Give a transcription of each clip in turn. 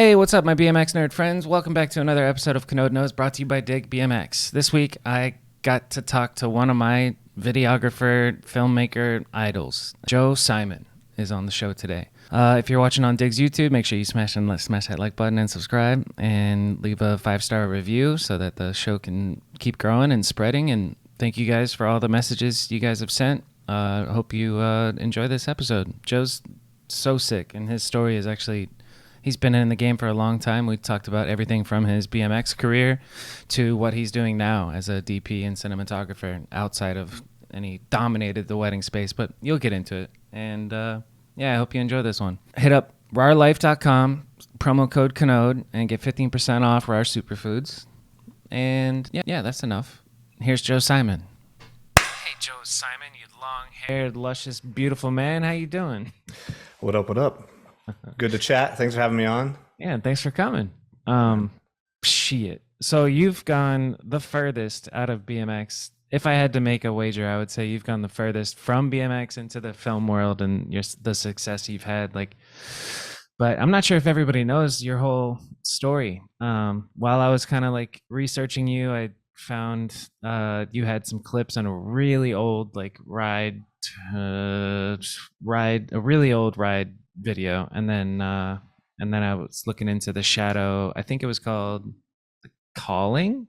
Hey, what's up, my BMX nerd friends? Welcome back to another episode of Kanode Knows, brought to you by Dig BMX. This week, I got to talk to one of my videographer, filmmaker idols. Joe Simon is on the show today. If you're watching on Dig's YouTube, make sure you smash that like button and subscribe, and leave a 5-star review so that the show can keep growing and spreading. And thank you guys for all the messages you guys have sent. I hope you enjoy this episode. Joe's so sick, and his story is actually... He's been in the game for a long time. We talked about everything from his BMX career to what he's doing now as a DP and cinematographer outside of, and he dominated the wedding space, but you'll get into it. And I hope you enjoy this one. Hit up rarlife.com, promo code Kanode, and get 15% off Rar Superfoods. And yeah, that's enough. Here's Joe Simon. Hey, Joe Simon, you long-haired, luscious, beautiful man. How you doing? What up, what up? Good to chat. Thanks for having me on. Yeah, thanks for coming. Shit. So you've gone the furthest out of BMX. If I had to make a wager, I would say you've gone the furthest from BMX into the film world and the success you've had. But I'm not sure if everybody knows your whole story. While I was kind of like researching you, I found you had some clips on a really old a really old ride video, and then I was looking into the shadow. I think it was called The Calling.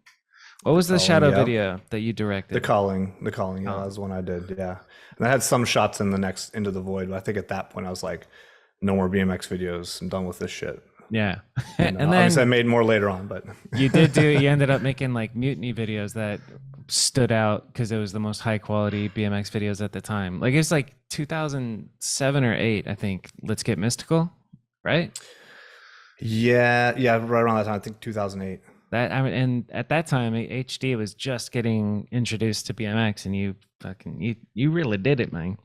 What was the shadow video that you directed? The Calling. Yeah, that was one I did. Yeah, and I had some shots in the next Into the Void, but I think at that point I was like, no more BMX videos. I'm done with this shit. Yeah. And then obviously I made more later on, but you ended up making like mutiny videos that stood out because it was the most high quality BMX videos at the time. Like it was like 2007 or 8, I think. Let's Get Mystical, right? Yeah, right around that time. I think 2008. And at that time, HD was just getting introduced to BMX, and you really did it, man.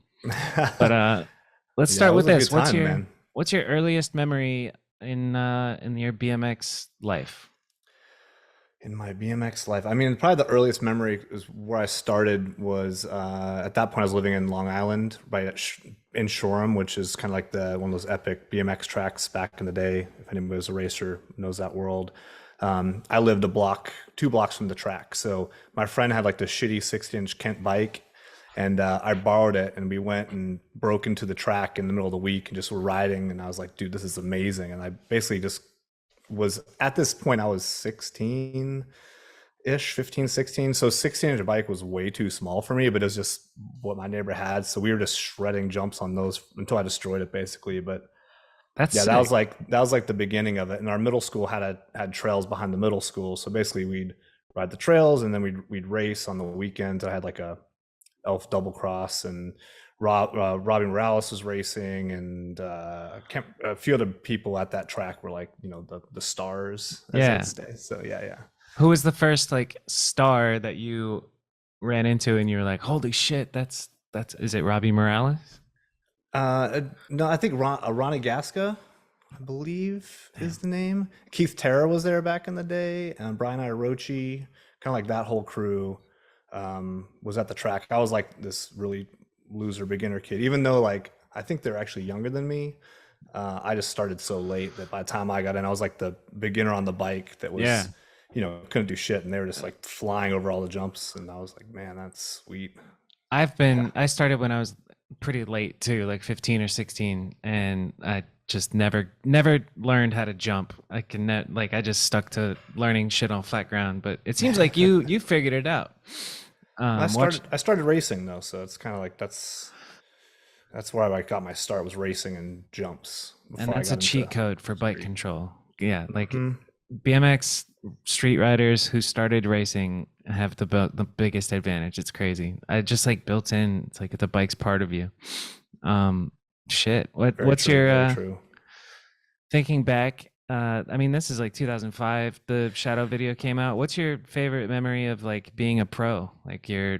But let's start with this. What's your earliest memory in your BMX life? In my BMX life, I mean, probably the earliest memory is where I started was at that point I was living in Long Island, in Shoreham, which is kind of like one of those epic BMX tracks back in the day. If anybody was a racer, knows that world. I lived 2 blocks from the track, so my friend had like the shitty 60-inch Kent bike, and I borrowed it, and we went and broke into the track in the middle of the week and just were riding, and I was like, dude, this is amazing. And I basically just was, at this point I was 16 ish, 15, 16. So 16-inch bike was way too small for me, but it was just what my neighbor had. So we were just shredding jumps on those until I destroyed it basically. But that was like the beginning of it. And our middle school had trails behind the middle school. So basically we'd ride the trails, and then we'd race on the weekends. I had like a Elf double cross, and Robbie Morales was racing, and a few other people at that track were like, the stars. So yeah. Who was the first like star that you ran into and you were like, holy shit, that's is it Robbie Morales? No, I think Ronnie Gasca, I believe is the name. Keith Terra was there back in the day, and Brian Irarochi, kind of like that whole crew was at the track. I was like this really loser beginner kid, even though like I think they're actually younger than me. I just started so late that by the time I got in, I was like the beginner on the bike that was couldn't do shit, and they were just like flying over all the jumps, and I was like, man, that's sweet. I started when I was pretty late too, like 15 or 16, and I just never learned how to jump. I just stuck to learning shit on flat ground, but it seems like you figured it out. I started racing though, so it's kind of like that's where I got my start, was racing and jumps. And that's a cheat code for bike control. Yeah, like BMX street riders who started racing have the biggest advantage. It's crazy. I just like built in. It's like the bike's part of you. Shit. What's your thinking back? I mean, this is like 2005. The Shadow video came out. What's your favorite memory of like being a pro? Like you're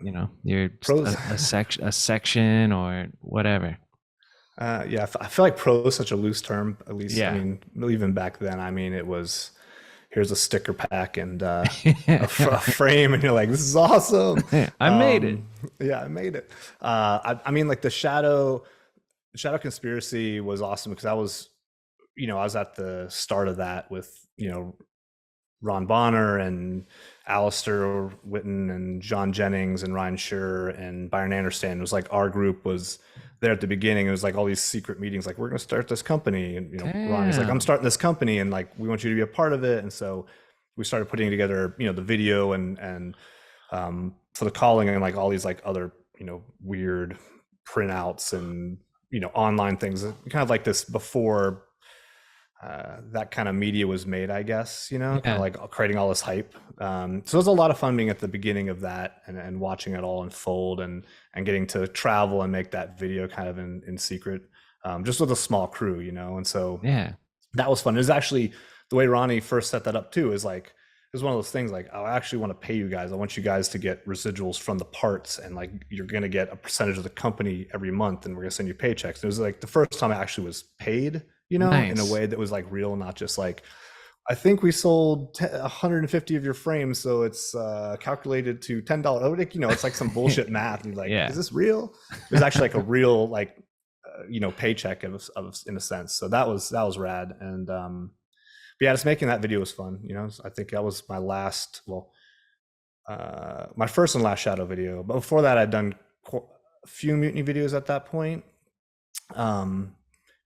a section or whatever. I feel like pro is such a loose term. At least, I mean, even back then, I mean, it was, here's a sticker pack and a frame, and you're like, this is awesome. I made it. Yeah, I made it. I mean, like the Shadow Conspiracy was awesome because that was I was at the start of that with, Ron Bonner and Alistair Witten and John Jennings and Ryan Scher and Byron Anderson. It was like our group was there at the beginning. It was like all these secret meetings, like we're going to start this company, and Ronnie's like, I'm Damn. starting this company, and like we want you to be a part of it. And so we started putting together, the video and for the calling and like all these like other weird printouts and online things, kind of like this before that kind of media was made, I guess, kind of Yeah. like creating all this hype. So it was a lot of fun being at the beginning of that and watching it all unfold and getting to travel and make that video kind of in secret, just with a small crew, and so Yeah. that was fun. It was actually the way Ronnie first set that up too, is like, it was one of those things like, oh, I actually want to pay you guys. I want you guys to get residuals from the parts, and like you're going to get a percentage of the company every month, and we're going to send you paychecks. It was like the first time I actually was paid, in a Nice. way that was like real, not just like, I think we sold 150 of your frames, so it's calculated to $10. Like, it's like some bullshit math. And you're like, Yeah. is this real? It was actually like a real like paycheck of in a sense. So that was rad. And but yeah, just making that video was fun. I think that was my last, well, my first and last Shadow video. But before that, I'd done a few Mutiny videos at that point,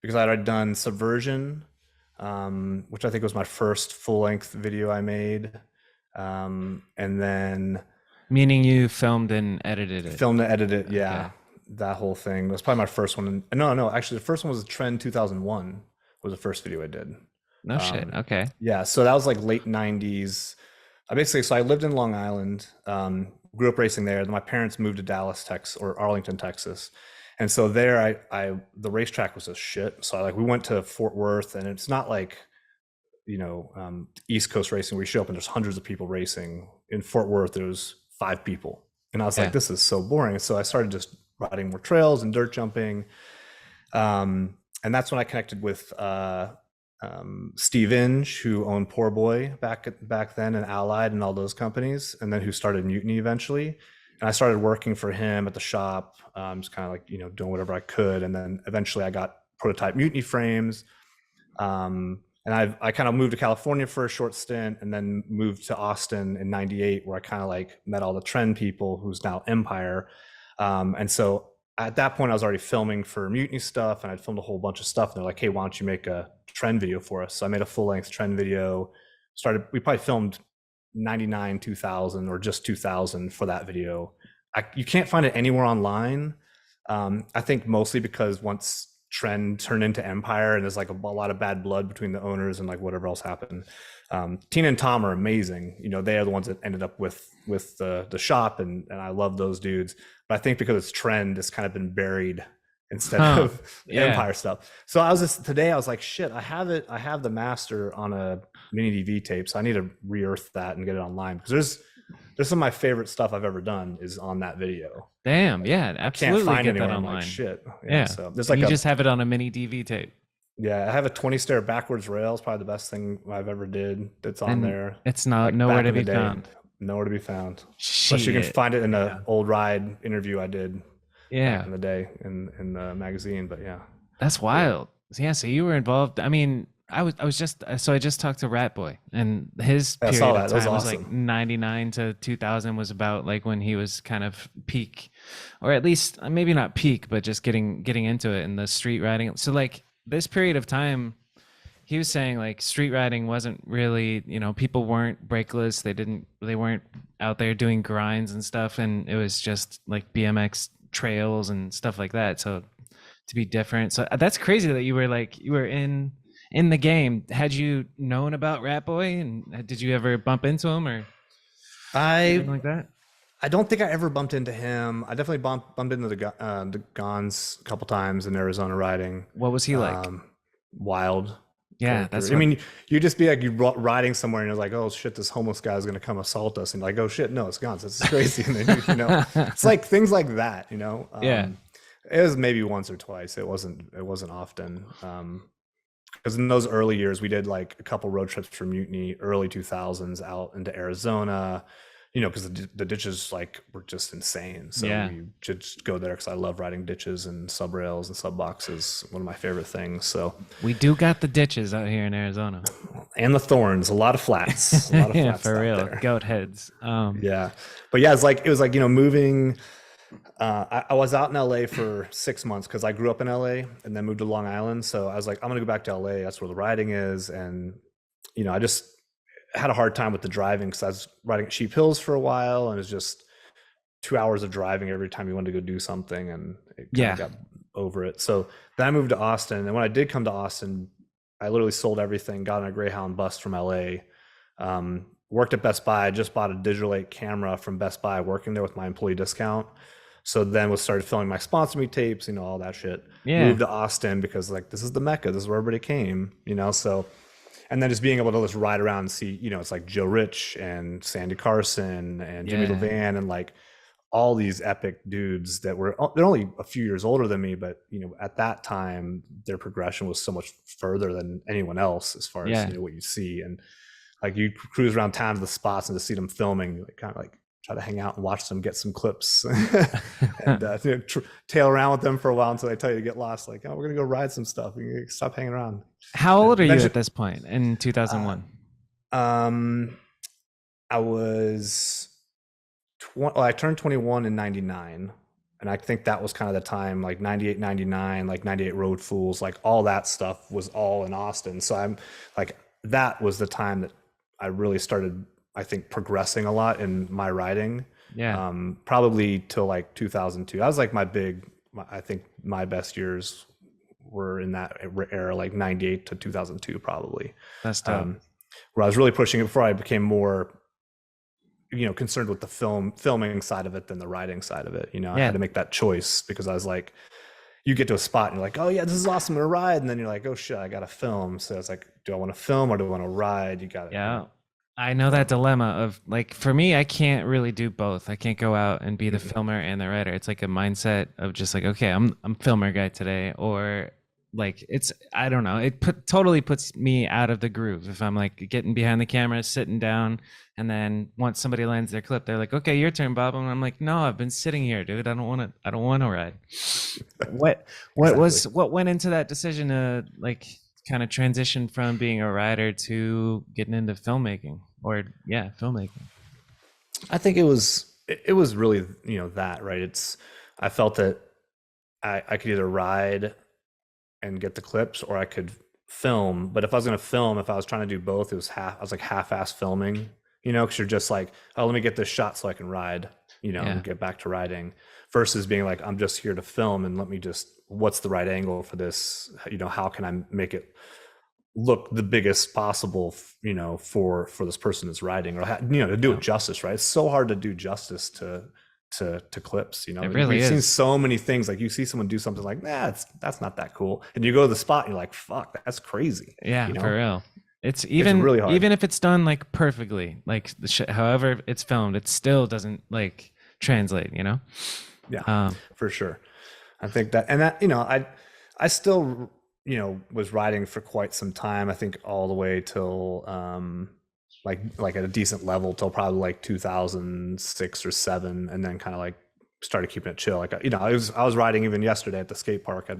because I'd already done Subversion, which I think was my first full length video I made, and then Meaning you filmed and edited it. filmed and edited it. Okay. Yeah, that whole thing. That was probably my first one. No, no, actually, the first one was Trend 2001. Was the first video I did. No shit. Okay. Yeah, so that was like late 90s. So I lived in Long Island, grew up racing there. Then my parents moved to Dallas, Texas, or Arlington, Texas. And so there, the racetrack was a shit. So we went to Fort Worth, and it's not like, East Coast racing where you show up and there's hundreds of people racing. In Fort Worth, there was 5 people. And I was like, Yeah. this is so boring. So I started just riding more trails and dirt jumping. And that's when I connected with Steve Inge, who owned Poor Boy back then, and Allied and all those companies, and then who started Mutiny eventually. And I started working for him at the shop, just kind of like doing whatever I could. And then eventually I got prototype Mutiny frames. And I kind of moved to California for a short stint, and then moved to Austin in '98, where I kind of like met all the Trend people, who's now Empire. And so at that point, I was already filming for Mutiny stuff, and I'd filmed a whole bunch of stuff. And they're like, "Hey, why don't you make a Trend video for us?" So I made a full length Trend video. We probably filmed 99, 2000, or just 2000 for that video. You can't find it anywhere online. I think mostly because once Trend turned into Empire, and there's like a lot of bad blood between the owners and like whatever else happened. Tina and Tom are amazing. They are the ones that ended up with the shop, and I love those dudes. But I think because it's Trend, it's kind of been buried instead of the Yeah. Empire stuff. So today I was like, shit, I have the master on a mini DV tape, so I need to re-earth that and get it online, because there's some of my favorite stuff I've ever done is on that video. Damn. Yeah. I can't Absolutely find get that anywhere. I'm like, online. shit. Yeah. So there's And like you just have it on a mini DV tape. I have a 20 stair backwards rail. It's probably the best thing I've ever did. That's on And there. it's not Like nowhere back to in the be day, found. nowhere to be found. Unless you can Shit. find it in Yeah. an old ride interview I did back Yeah. in the day in the magazine. But yeah, That's wild. Yeah, so you were involved. I mean, I just talked to Rat Boy, and his I saw period that. of That was time was like awesome. 99 to 2000 was about like when he was kind of peak, or at least maybe not peak, but just getting into it in the street riding. So like this period of time, he was saying like street riding wasn't really, people weren't brakeless. They weren't out there doing grinds and stuff, and it was just like BMX trails and stuff like that. So to be different. So that's crazy that you were in the game. Had you known about Rat Boy, and did you ever bump into him or anything I like that? I don't think I ever bumped into him. I definitely bumped into the Gons a couple times in Arizona riding. What was he like? Wild Yeah, that's character. I what. mean, you just be like riding somewhere and you're like, oh shit, this homeless guy's gonna come assault us, and you're like, oh shit, no, it's Gons. This is crazy. And then it's like things like that. Yeah, It was maybe once or twice. It wasn't often. Because in those early years, we did like a couple road trips for Mutiny, early 2000s, out into Arizona, because the ditches like were just insane. So Yeah. we just go there because I love riding ditches and sub rails and sub boxes. One of my favorite things. So, We do got the ditches out here in Arizona. and the thorns, a lot of Yeah, flats for out real. there. Goat heads. Yeah, but yeah, it was like moving. I was out in LA for 6 months because I grew up in LA and then moved to Long Island. So I was like, I'm gonna go back to LA. That's where the riding is, and I just had a hard time with the driving because I was riding at Sheep Hills for a while, and it was just 2 hours of driving every time you wanted to go do something, and it kind of Yeah. got over it. So then I moved to Austin, and when I did come to Austin, I literally sold everything, got on a Greyhound bus from LA, worked at Best Buy. I just bought a Digital 8 camera from Best Buy, working there with my employee discount. So then we started filming my sponsor me tapes, all that shit. Yeah. Moved to Austin because like this is the Mecca, this is where everybody came. So and then just being able to just ride around and see, it's like Joe Rich and Sandy Carson and Jimmy Yeah. Levan and like all these epic dudes that they're only a few years older than me, but at that time their progression was so much further than anyone else as far as Yeah. what you see. And like you cruise around town to the spots and to see them filming, you like, kind of like try to hang out and watch them get some clips and tail around with them for a while until they tell you to get lost. Like, oh, we're gonna go ride some stuff. You stop hanging around. How old are you Eventually, at this point in 2001? I was well, I turned 21 in 99. And I think that was kind of the time, like 98, 99, like 98 Road Fools, like all that stuff was all in Austin. So I'm like, that was the time that I really started, I think, progressing a lot in my writing. Yeah. Probably till like 2002. I was like I think my best years were in that era, like 98 to 2002, probably. That's dope. Where I was really pushing it before I became more concerned with the filming side of it than the writing side of it. I had to make that choice because I was like, you get to a spot and you're like, oh yeah, this is awesome, I'm gonna ride, and then you're like, oh shit, I gotta film. So it's like, do I want to film or do I want to ride? You got Yeah. I know that dilemma of like, for me, I can't really do both. I can't go out and be the filmer and the writer. It's like a mindset of just like, okay, I'm filmer guy today, or like I don't know. It totally puts me out of the groove if I'm like getting behind the camera, sitting down, and then once somebody lands their clip, they're like, okay, your turn, Bob. And I'm like, no, I've been sitting here, dude. I don't want to ride. What Exactly. what went into that decision to like kind of transition from being a writer to getting into filmmaking, or filmmaking? I think it was really that, right. I felt that I could either ride and get the clips or I could film. But if I was going to film, if I was trying to do both, I was like half-ass filming, because you're just like, oh, let me get this shot so I can ride, Yeah. and get back to riding, versus being like, I'm just here to film and what's the right angle for this? How can I make it look the biggest possible, for this person that's riding, or to do it justice, right? It's so hard to do justice to clips. It really We've seen is. so many things, like you see someone do something like, that's not that cool, and you go to the spot and you're like, fuck, that's crazy. Yeah, for real. It's It's really hard. even if it's done like perfectly, like however it's filmed, it still doesn't like translate, Yeah, Um, for sure. I think that, and that, I still, was riding for quite some time. I think all the way till, like at a decent level till probably like 2006 or seven. And then kind of like started keeping it chill. Like, I was riding even yesterday at the skate park. I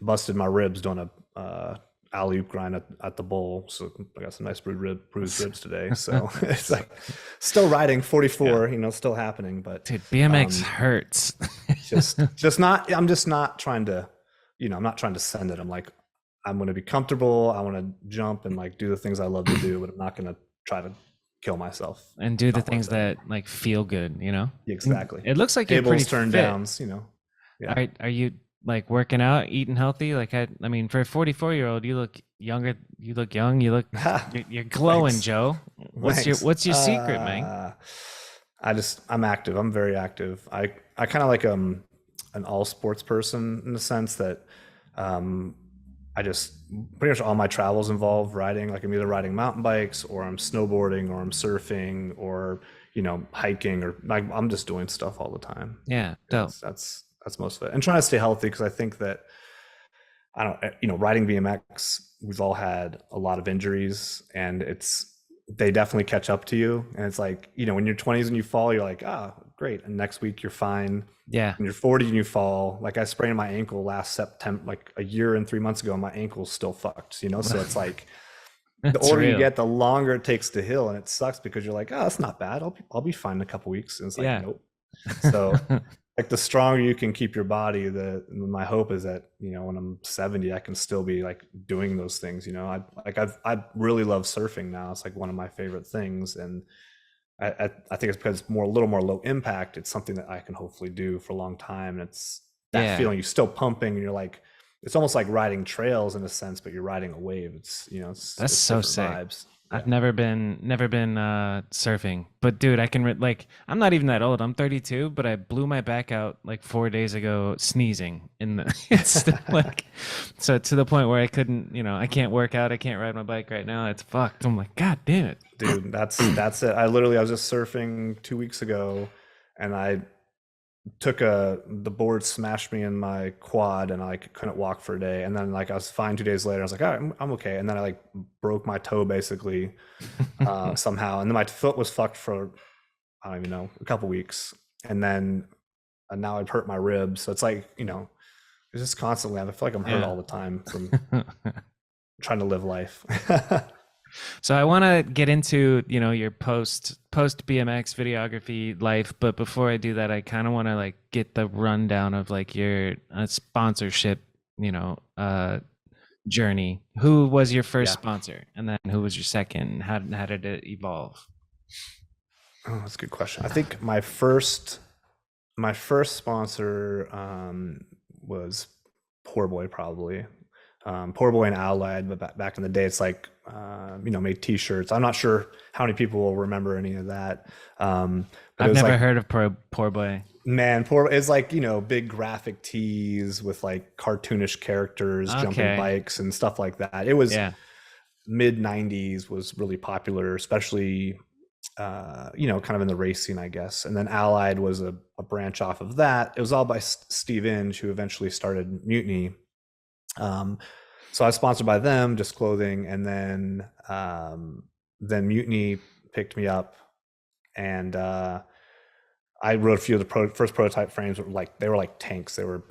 busted my ribs doing a alley-oop grind at the bowl. So I got some nice bruised ribs today. So it's like still riding 44, still happening, but dude, BMX hurts. just not, I'm just not trying to, I'm not trying to send it. I'm like, I'm going to be comfortable. I want to jump and like do the things I love to do, but I'm not going to try to kill myself. And do the Not worth things it. that like feel good, Exactly. It looks like you're pretty Tables, turn fit. downs, yeah. Are you like working out, eating healthy? Like I mean, for a 44-year-old, you look younger. You look young. You're glowing, Thanks. Joe. Thanks. What's your secret, man? I'm active. I'm very active. I kind of like an all sports person in the sense that I just pretty much all my travels involve riding. Like I'm either riding mountain bikes or I'm snowboarding or I'm surfing or hiking, or like I'm just doing stuff all the time. Yeah, dope. That's most of it, and trying to stay healthy because I think that I don't riding BMX, we've all had a lot of injuries, and it's they definitely catch up to you. And it's like, when you're 20s and you fall, you're like, ah, great. And next week you're fine. Yeah, When you're 40 and you fall, like I sprained my ankle last September, like a year and 3 months ago, and my ankle's still fucked. So it's like the that's older you real. get, the longer it takes to heal. And it sucks because you're like, oh, that's not bad. I'll be fine in a couple weeks. And it's like, Yeah. nope. So like the stronger you can keep your body, my hope is that when I'm 70 I can still be like doing those things. I really love surfing now. It's like one of my favorite things, and I think it's because it's a little more low impact. It's something that I can hopefully do for a long time, and it's that Yeah. feeling you're still pumping and you're like, it's almost like riding trails in a sense, but you're riding a wave. That's It's so different sick. vibes. I've Yeah. never been surfing, but dude, I can like I'm not even that old. I'm 32, but I blew my back out like 4 days ago sneezing in the it's still like so to the point where I couldn't, I can't work out, I can't ride my bike right now. It's fucked. I'm like, God damn it. Dude, that's it. I was just surfing 2 weeks ago, and I the board smashed me in my quad, and I couldn't walk for a day. And then like I was fine 2 days later. I was like, all right, I'm okay. And then I like broke my toe basically somehow, and then my foot was fucked for I don't even know a couple weeks, and then now I've hurt my ribs. So it's like it's just constantly. I feel like I'm hurt Yeah. all the time from trying to live life. So I want to get into, your post BMX videography life, but before I do that, I kind of want to like get the rundown of like your sponsorship, journey. Who was your first Yeah. sponsor, and then who was your second? How did it evolve? Oh, that's a good question. I think my first sponsor was Poor Boy, probably. Poor Boy and Allied, but back in the day, it's like made T-shirts. I'm not sure how many people will remember any of that, but it I've was never like, heard of Poor Boy. man, poor. It's like big graphic tees with like cartoonish characters jumping Okay. bikes and stuff like that. It was Yeah. mid '90s, was really popular, especially kind of in the race scene, I guess. And then Allied was a branch off of that. It was all by Steve Inge, who eventually started Mutiny. Um, so I was sponsored by them, just clothing, and then Mutiny picked me up, and I wrote a few of the first prototype frames. They were like tanks. They were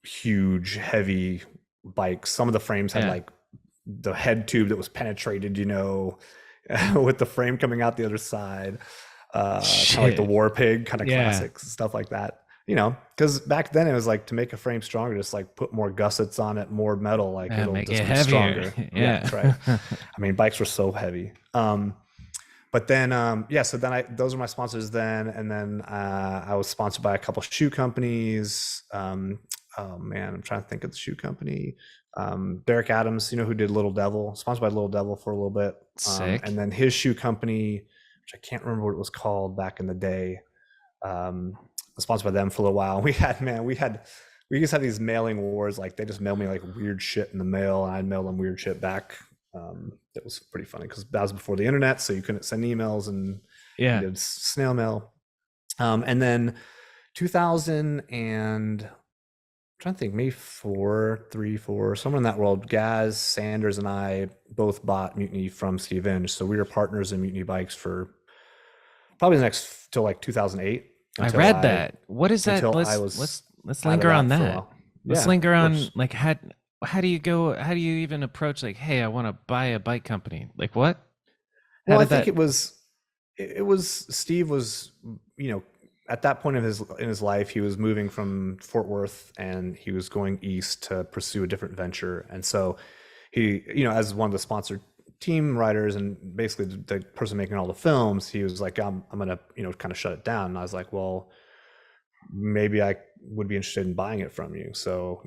huge, heavy bikes. Some of the frames had Yeah. like the head tube that was penetrated, with the frame coming out the other side. Kind of like the Shit. War Pig, kind of Yeah. classics, stuff like that. Because back then it was like to make a frame stronger, just like put more gussets on it, more metal, like Yeah, it'll make it just be heavier. stronger. Yeah, Yeah. that's right. I mean, bikes were so heavy. But then yeah, so then those are my sponsors then, and then I was sponsored by a couple shoe companies. Oh man, I'm trying to think of the shoe company. Derek Adams, who did Little Devil, sponsored by Little Devil for a little bit. And Sick. then his shoe company, which I can't remember what it was called back in the day, was sponsored by them for a little while. We just had these mailing wars. Like they just mailed me like weird shit in the mail, and I'd mail them weird shit back. That was pretty funny because that was before the internet, so you couldn't send emails, and you Yeah. did snail mail. And then 2000 and I'm trying to think, maybe four, somewhere in that world. Gaz Sanders and I both bought Mutiny from Steve Inge, so we were partners in Mutiny bikes for probably the next till like 2008 I until read I that. What is that? until I Let's was let's let's out of linger on that for a that. while. Let's Yeah, linger of on course. like how do you even approach like, hey, I want to buy a bike company. Like what? How Well, I did think that it was Steve was, at that point of his in his life, he was moving from Fort Worth, and he was going east to pursue a different venture. And so he, as one of the sponsored team writers and basically the person making all the films, he was like, I'm gonna, kind of shut it down. And I was like, well, maybe I would be interested in buying it from you. So,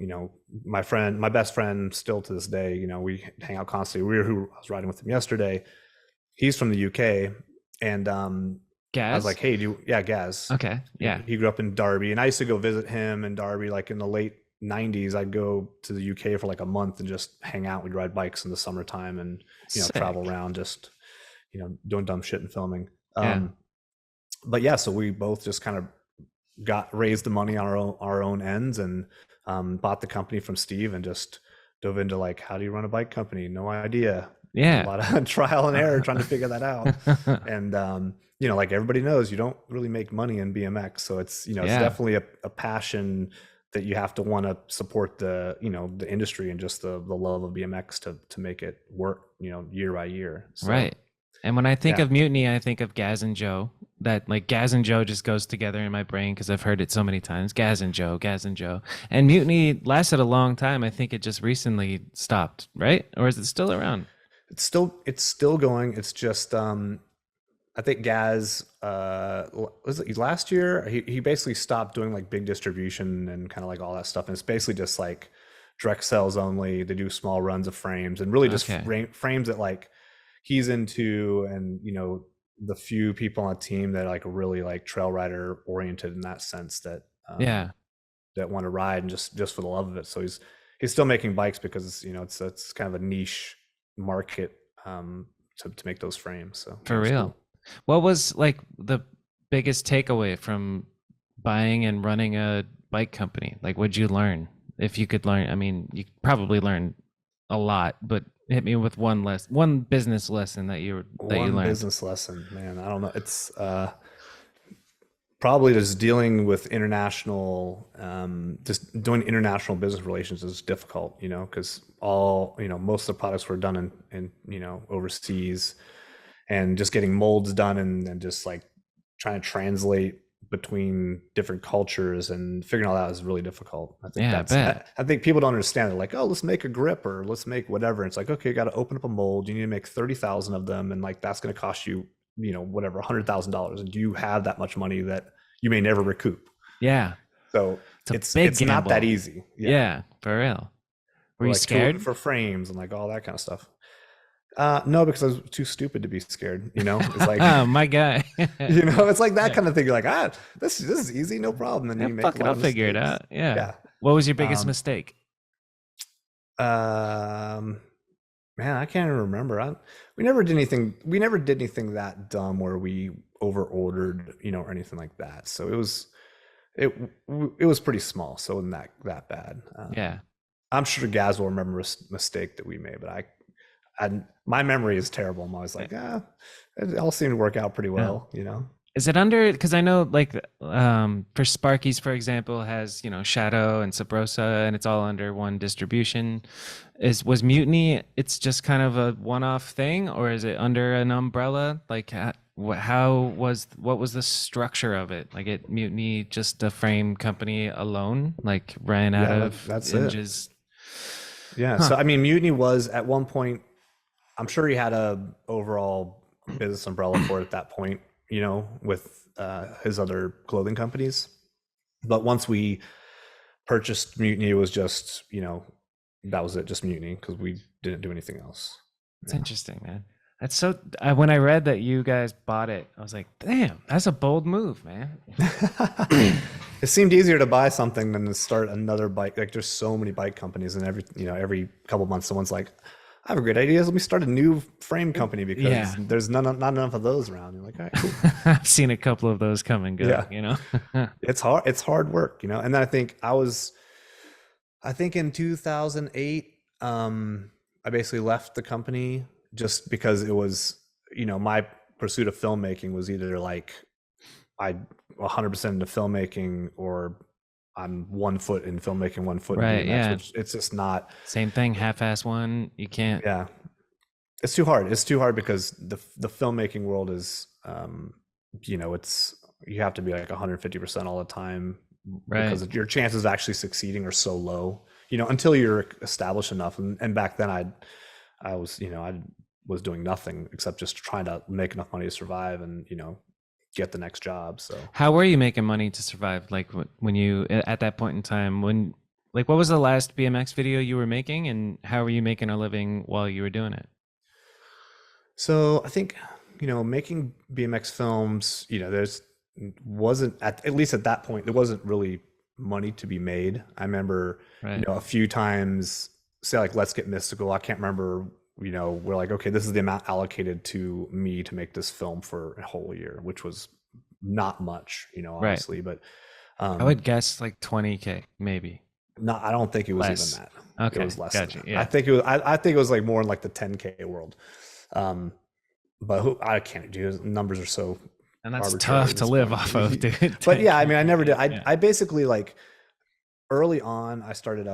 my best friend still to this day, we hang out constantly. Who I was riding with him yesterday, he's from the UK, and I was like, gas? hey, yeah, Gaz. Okay. Yeah. He grew up in Derby, and I used to go visit him in Derby, like in the late '90s. I'd go to the UK for like a month and just hang out. We'd ride bikes in the summertime and travel Sick. around, just doing dumb shit and filming. Yeah. But yeah, so we both just kind of got raised the money on our own ends, and bought the company from Steve, and just dove into like, how do you run a bike company? No idea. a Yeah. lot of trial and error trying to figure that out. And like everybody knows, you don't really make money in BMX, so it's it's Yeah. definitely a passion that you have to want to support the industry and just the love of BMX to make it work year by year. So Right. And when I think yeah. of Mutiny, I think of Gaz and Joe. That like Gaz and Joe just goes together in my brain because I've heard it so many times. Gaz and Joe, Gaz and Joe. And Mutiny lasted a long time. I think it just recently stopped, right? Or is it still around? It's still going. It's just I think Gaz was it last year? He basically stopped doing like big distribution and kind of like all that stuff. And it's basically just like direct sales only. They do small runs of frames and really just Okay. frames that like he's into, and the few people on the team that like really like trail rider oriented in that sense, that Yeah. that want to ride and just for the love of it. So he's still making bikes because it's kind of a niche market to make those frames. So yeah, For it's real. cool. What was like the biggest takeaway from buying and running a bike company? Like, what'd you learn? If you could learn, I mean, you probably learned a lot, but hit me with one business lesson that you One learned. business lesson, man. I don't know. It's probably just dealing with just doing international business relations is difficult, because most of the products were done in overseas, and just getting molds done and just like trying to translate between different cultures and figuring all that is really difficult. I think Yeah, I that's bet. I think people don't understand. They're like, oh, let's make a grip or let's make whatever. It's like, okay, you got to open up a mold. You need to make 30,000 of them, and like that's going to cost you, whatever, $100,000. And do you have that much money that you may never recoup? Yeah. So It's a it's big it's not that gamble. easy. Yeah, Yeah, for real. Were we're you like tooling scared? for frames and like all that kind of stuff. No, because I was too stupid to be scared. It's like My guy. it's like that Yeah. kind of thing. You're like, this is easy, no problem. And Yeah, you make a fuck it, lot I'll of figure it mistakes. out. Yeah. Yeah. What was your biggest Um, mistake? um, man, I can't even remember. We never did anything that dumb where we over ordered, or anything like that. So it it was pretty small. So it wasn't that bad. Yeah. I'm sure Gaz will remember a mistake that we made, but my memory is terrible. I'm always Yeah. like, it all seemed to work out pretty No. well. Is it under? Because I know, like, for Sparky's, for example, has Shadow and Sabrosa, and it's all under one distribution. Was Mutiny? It's just kind of a one-off thing, or is it under an umbrella? Like, what was the structure of it? Like, Mutiny just a frame company alone, like ran out Yeah, of that's it. hinges. Yeah. Huh? So I mean, Mutiny was at one point. I'm sure he had a overall business umbrella for it at that point. With his other clothing companies. But once we purchased Mutiny, it was just that was it, just Mutiny, because we didn't do anything else. It's Yeah. interesting, man. That's so. When I read that you guys bought it, I was like, "Damn, that's a bold move, man." It seemed easier to buy something than to start another bike. Like there's so many bike companies, and every couple months someone's like, I have a great idea. Let me start a new frame company because Yeah, there's not enough of those around. You're like, all right, cool. I've seen a couple of those come and go. Yeah. You know. It's hard. It's hard work. And then I think in 2008, I basically left the company just because it was, my pursuit of filmmaking was either like I 100% into filmmaking, or I'm 1 foot in filmmaking, 1 foot in Right. BMX, Yeah. which it's just not. Same thing. Half-ass one. You can't. Yeah, it's too hard. It's too hard because the filmmaking world is, it's you have to be like 150% all the time Right. because your chances of actually succeeding are so low. Until you're established enough. And back then, I was I was doing nothing except just trying to make enough money to survive and get the next job. So How were you making money to survive? Like when you at that point in time when. Like, what was the last BMX video you were making, and how were you making a living while you were doing it? I think making BMX films, there's wasn't at least at that point there wasn't really money to be made. I remember Right. a few times, say like Let's Get Mystical. I can't remember. We're like, okay, this is the amount allocated to me to make this film for a whole year, which was not much, Right. honestly. But I would um, guess like 20K, maybe. No, I don't think it was even Less. that. It Okay, was less than gotcha. that. I Yeah, think it was. I think it was like more in like the 10K world. Um, but I can't do numbers are so and that's arbitrary tough at to this live point. off of, dude. But yeah, I mean, 10K. I never did. I Yeah. I basically like early on I started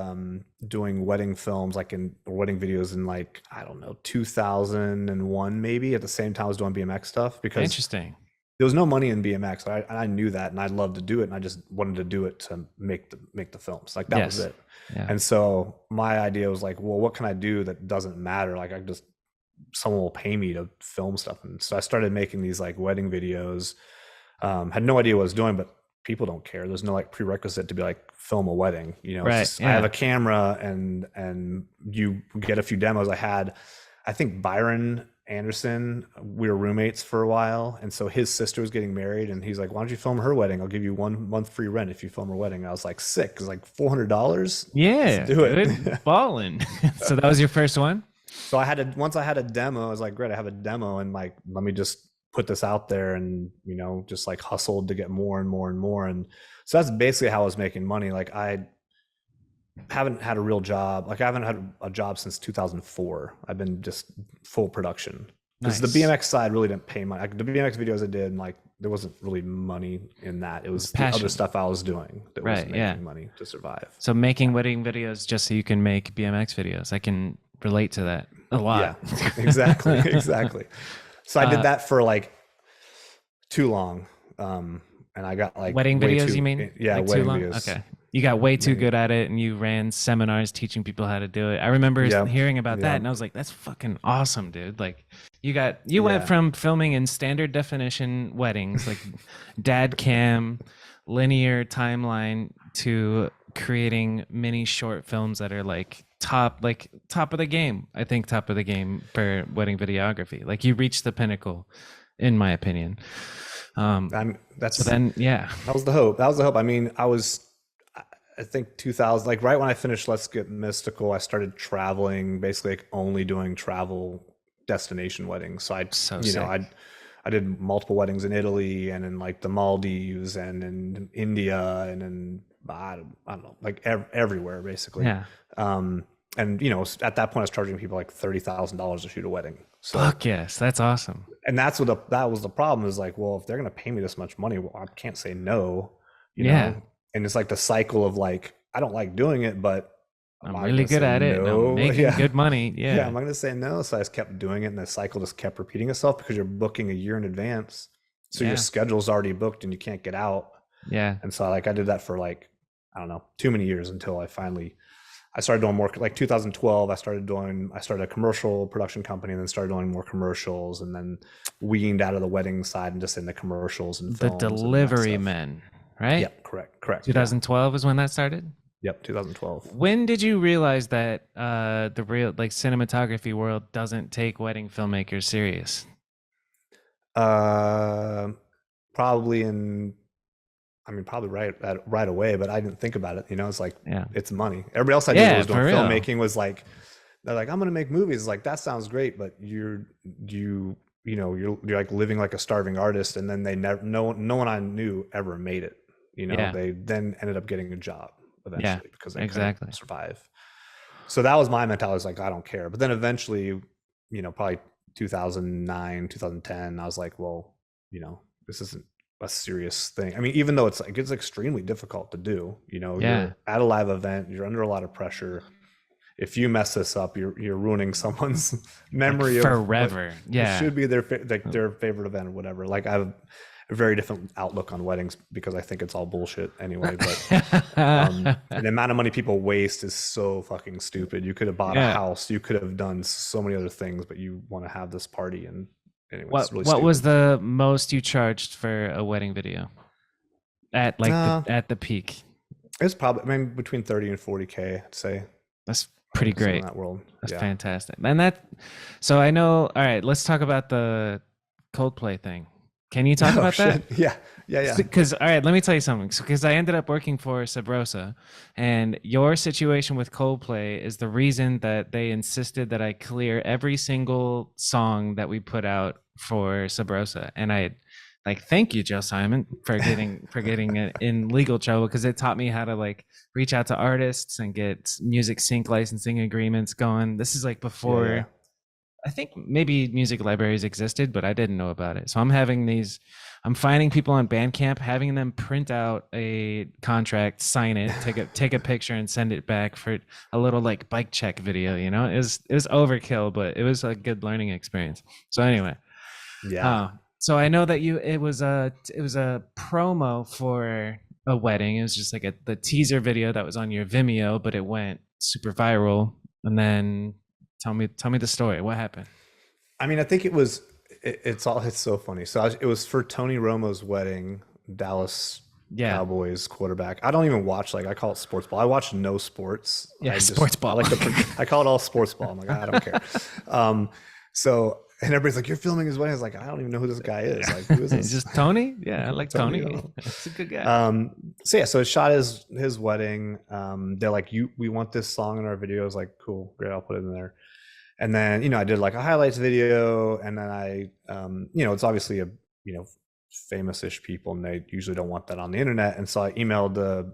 doing wedding films like in or wedding videos in like I don't know 2001 maybe at the same time I was doing BMX stuff because Interesting. there was no money in BMX. I knew that, and I loved to do it, and I just wanted to do it to make the films. Like that was Yes. it. Yeah. And so my idea was like, well, what can I do that doesn't matter? Like I just someone will pay me to film stuff, and so I started making these like wedding videos. Had no idea what I was doing, but people don't care. There's no like prerequisite to be like film a wedding. You know, it's Right. just I have Yeah. a camera and you get a few demos. I think Byron Anderson, we were roommates for a while, and so his sister was getting married, and he's like, "Why don't you film her wedding? I'll give you 1 month free rent if you film her wedding." And I was like, "Sick!" It's like $400. Let's Yeah, do it. dude. Balling. So that was your first one? So once I had a demo, I was like, "Great, I have a demo, and like let me just put this out there," and just like hustled to get more and more and more, and so that's basically how I was making money. Like I haven't had a real job. Like I haven't had a job since 2004. I've been just full production because the Nice. BMX side really didn't pay money. Like the BMX videos I did, like there wasn't really money in that. It It's was the other passion. stuff I was doing that was Right. Yeah. making money to survive. So making wedding videos just so you can make BMX videos. I can relate to that a Yeah, lot. exactly, exactly. So I did uh, that for like too long, and I got like Wedding way videos, too you mean? yeah Like too wedding long? videos. Okay. You got way too Many, good at it and you ran seminars teaching people how to do it. I remember yeah, hearing about that yeah, and I was like, that's fucking awesome, dude. Like you went yeah. from filming in standard definition weddings, like dad cam, linear timeline to creating mini short films that are top of the game. I think top of the game for wedding videography. Like you reached the pinnacle in my opinion. I'm So that's then, yeah. That was the hope. That was the hope. I mean, I think 2000, like right when I finished Let's Get Mystical, I started traveling, basically like only doing travel destination weddings. So So you know, sick. I did multiple weddings in Italy and in like the Maldives and in India and in, I don't know, like everywhere basically. Yeah. Um, and at that point I was charging people like $30,000 to shoot a wedding. So Fuck yes. That's awesome. and that was the problem is like, well, if they're going to pay me this much money, well, I can't say no, you Yeah. know? And it's like the cycle of like, I don't like doing it, but am I'm I really going to good say at it and I'm no? making Yeah. good money. Yeah. Yeah. Am I going to say no? So I just kept doing it. And the cycle just kept repeating itself because you're booking a year in advance. So your Yeah. schedule's already booked and you can't get out. Yeah. And so like, I did that for like, I don't know, too many years until I started doing more like 2012. I started a commercial production company and then started doing more commercials and then weaned out of the wedding side and just in the commercials and The films and that Delivery stuff. Men, right? Yep, correct. Yeah. 2012 is when that started. Yep, 2012. When did you realize that the real like cinematography world doesn't take wedding filmmakers serious? Uh, probably in I mean, probably right away, but I didn't think about it. It's like Yeah. it's money. Everybody else I knew that Yeah, was doing for real. filmmaking was like, they're like, I'm gonna make movies. It's like that sounds great, but you're like living like a starving artist, and then they never no one I knew ever made it. Yeah. They then ended up getting a job Yeah. eventually because they couldn't Exactly. survive. So that was my mentality. It's like I don't care. But then eventually, probably 2009, 2010, I was like, well, this isn't a serious thing. I mean, even though it's extremely difficult to do, Yeah. you're at a live event, you're under a lot of pressure. If you mess this up, you're ruining someone's Like memory of what forever. Yeah. should be their favorite event or whatever. Like I have a very different outlook on weddings because I think it's all bullshit anyway. But the amount of money people waste is so fucking stupid. You could have bought a Yeah. house, you could have done so many other things, but you want to have this party and anyway, it's really What was stupid. the most you charged for a wedding video at like Uh, at the peak? it's probably between 30 and 40K, I'd say. That's pretty Something in great. that world. That's Yeah. fantastic. And so I know, all right, let's talk about the Coldplay thing. Can you talk Oh about that? shit. Yeah. Because, all right, let me tell you something. Because I ended up working for Sabrosa, and your situation with Coldplay is the reason that they insisted that I clear every single song that we put out for Sabrosa. And like, thank you, Joe Simon, for getting it in legal trouble, because it taught me how to like reach out to artists and get music sync licensing agreements going. This is like Yeah, yeah. before, I think maybe music libraries existed, but I didn't know about it. So I'm finding people on Bandcamp, having them print out a contract, sign it, take a picture, and send it back for a little like bike check video. It was overkill, but it was a good learning experience. So anyway, Yeah. uh, so I know that it was a promo for a wedding. It was just like the teaser video that was on your Vimeo, but it went super viral. And then tell me the story. What happened? I mean, I think it's so funny. So it was for Tony Romo's wedding, Dallas Yeah, Cowboys quarterback. I don't even watch, like, I call it sports ball. I watch no sports. yeah, sports I ball. like I call it all sports ball. I'm like, I don't care. Um, so, and everybody's like, you're filming his wedding. I was like, I don't even know who this guy is. Like, who is It's this? just Tony. Yeah, I like Tony, Tony. He's a good guy. So yeah, so it shot his wedding. They're like, we want this song in our video. I was like, cool, great, I'll put it in there. And then, I did like a highlights video, and then it's obviously famous-ish people, and they usually don't want that on the internet. And so I emailed the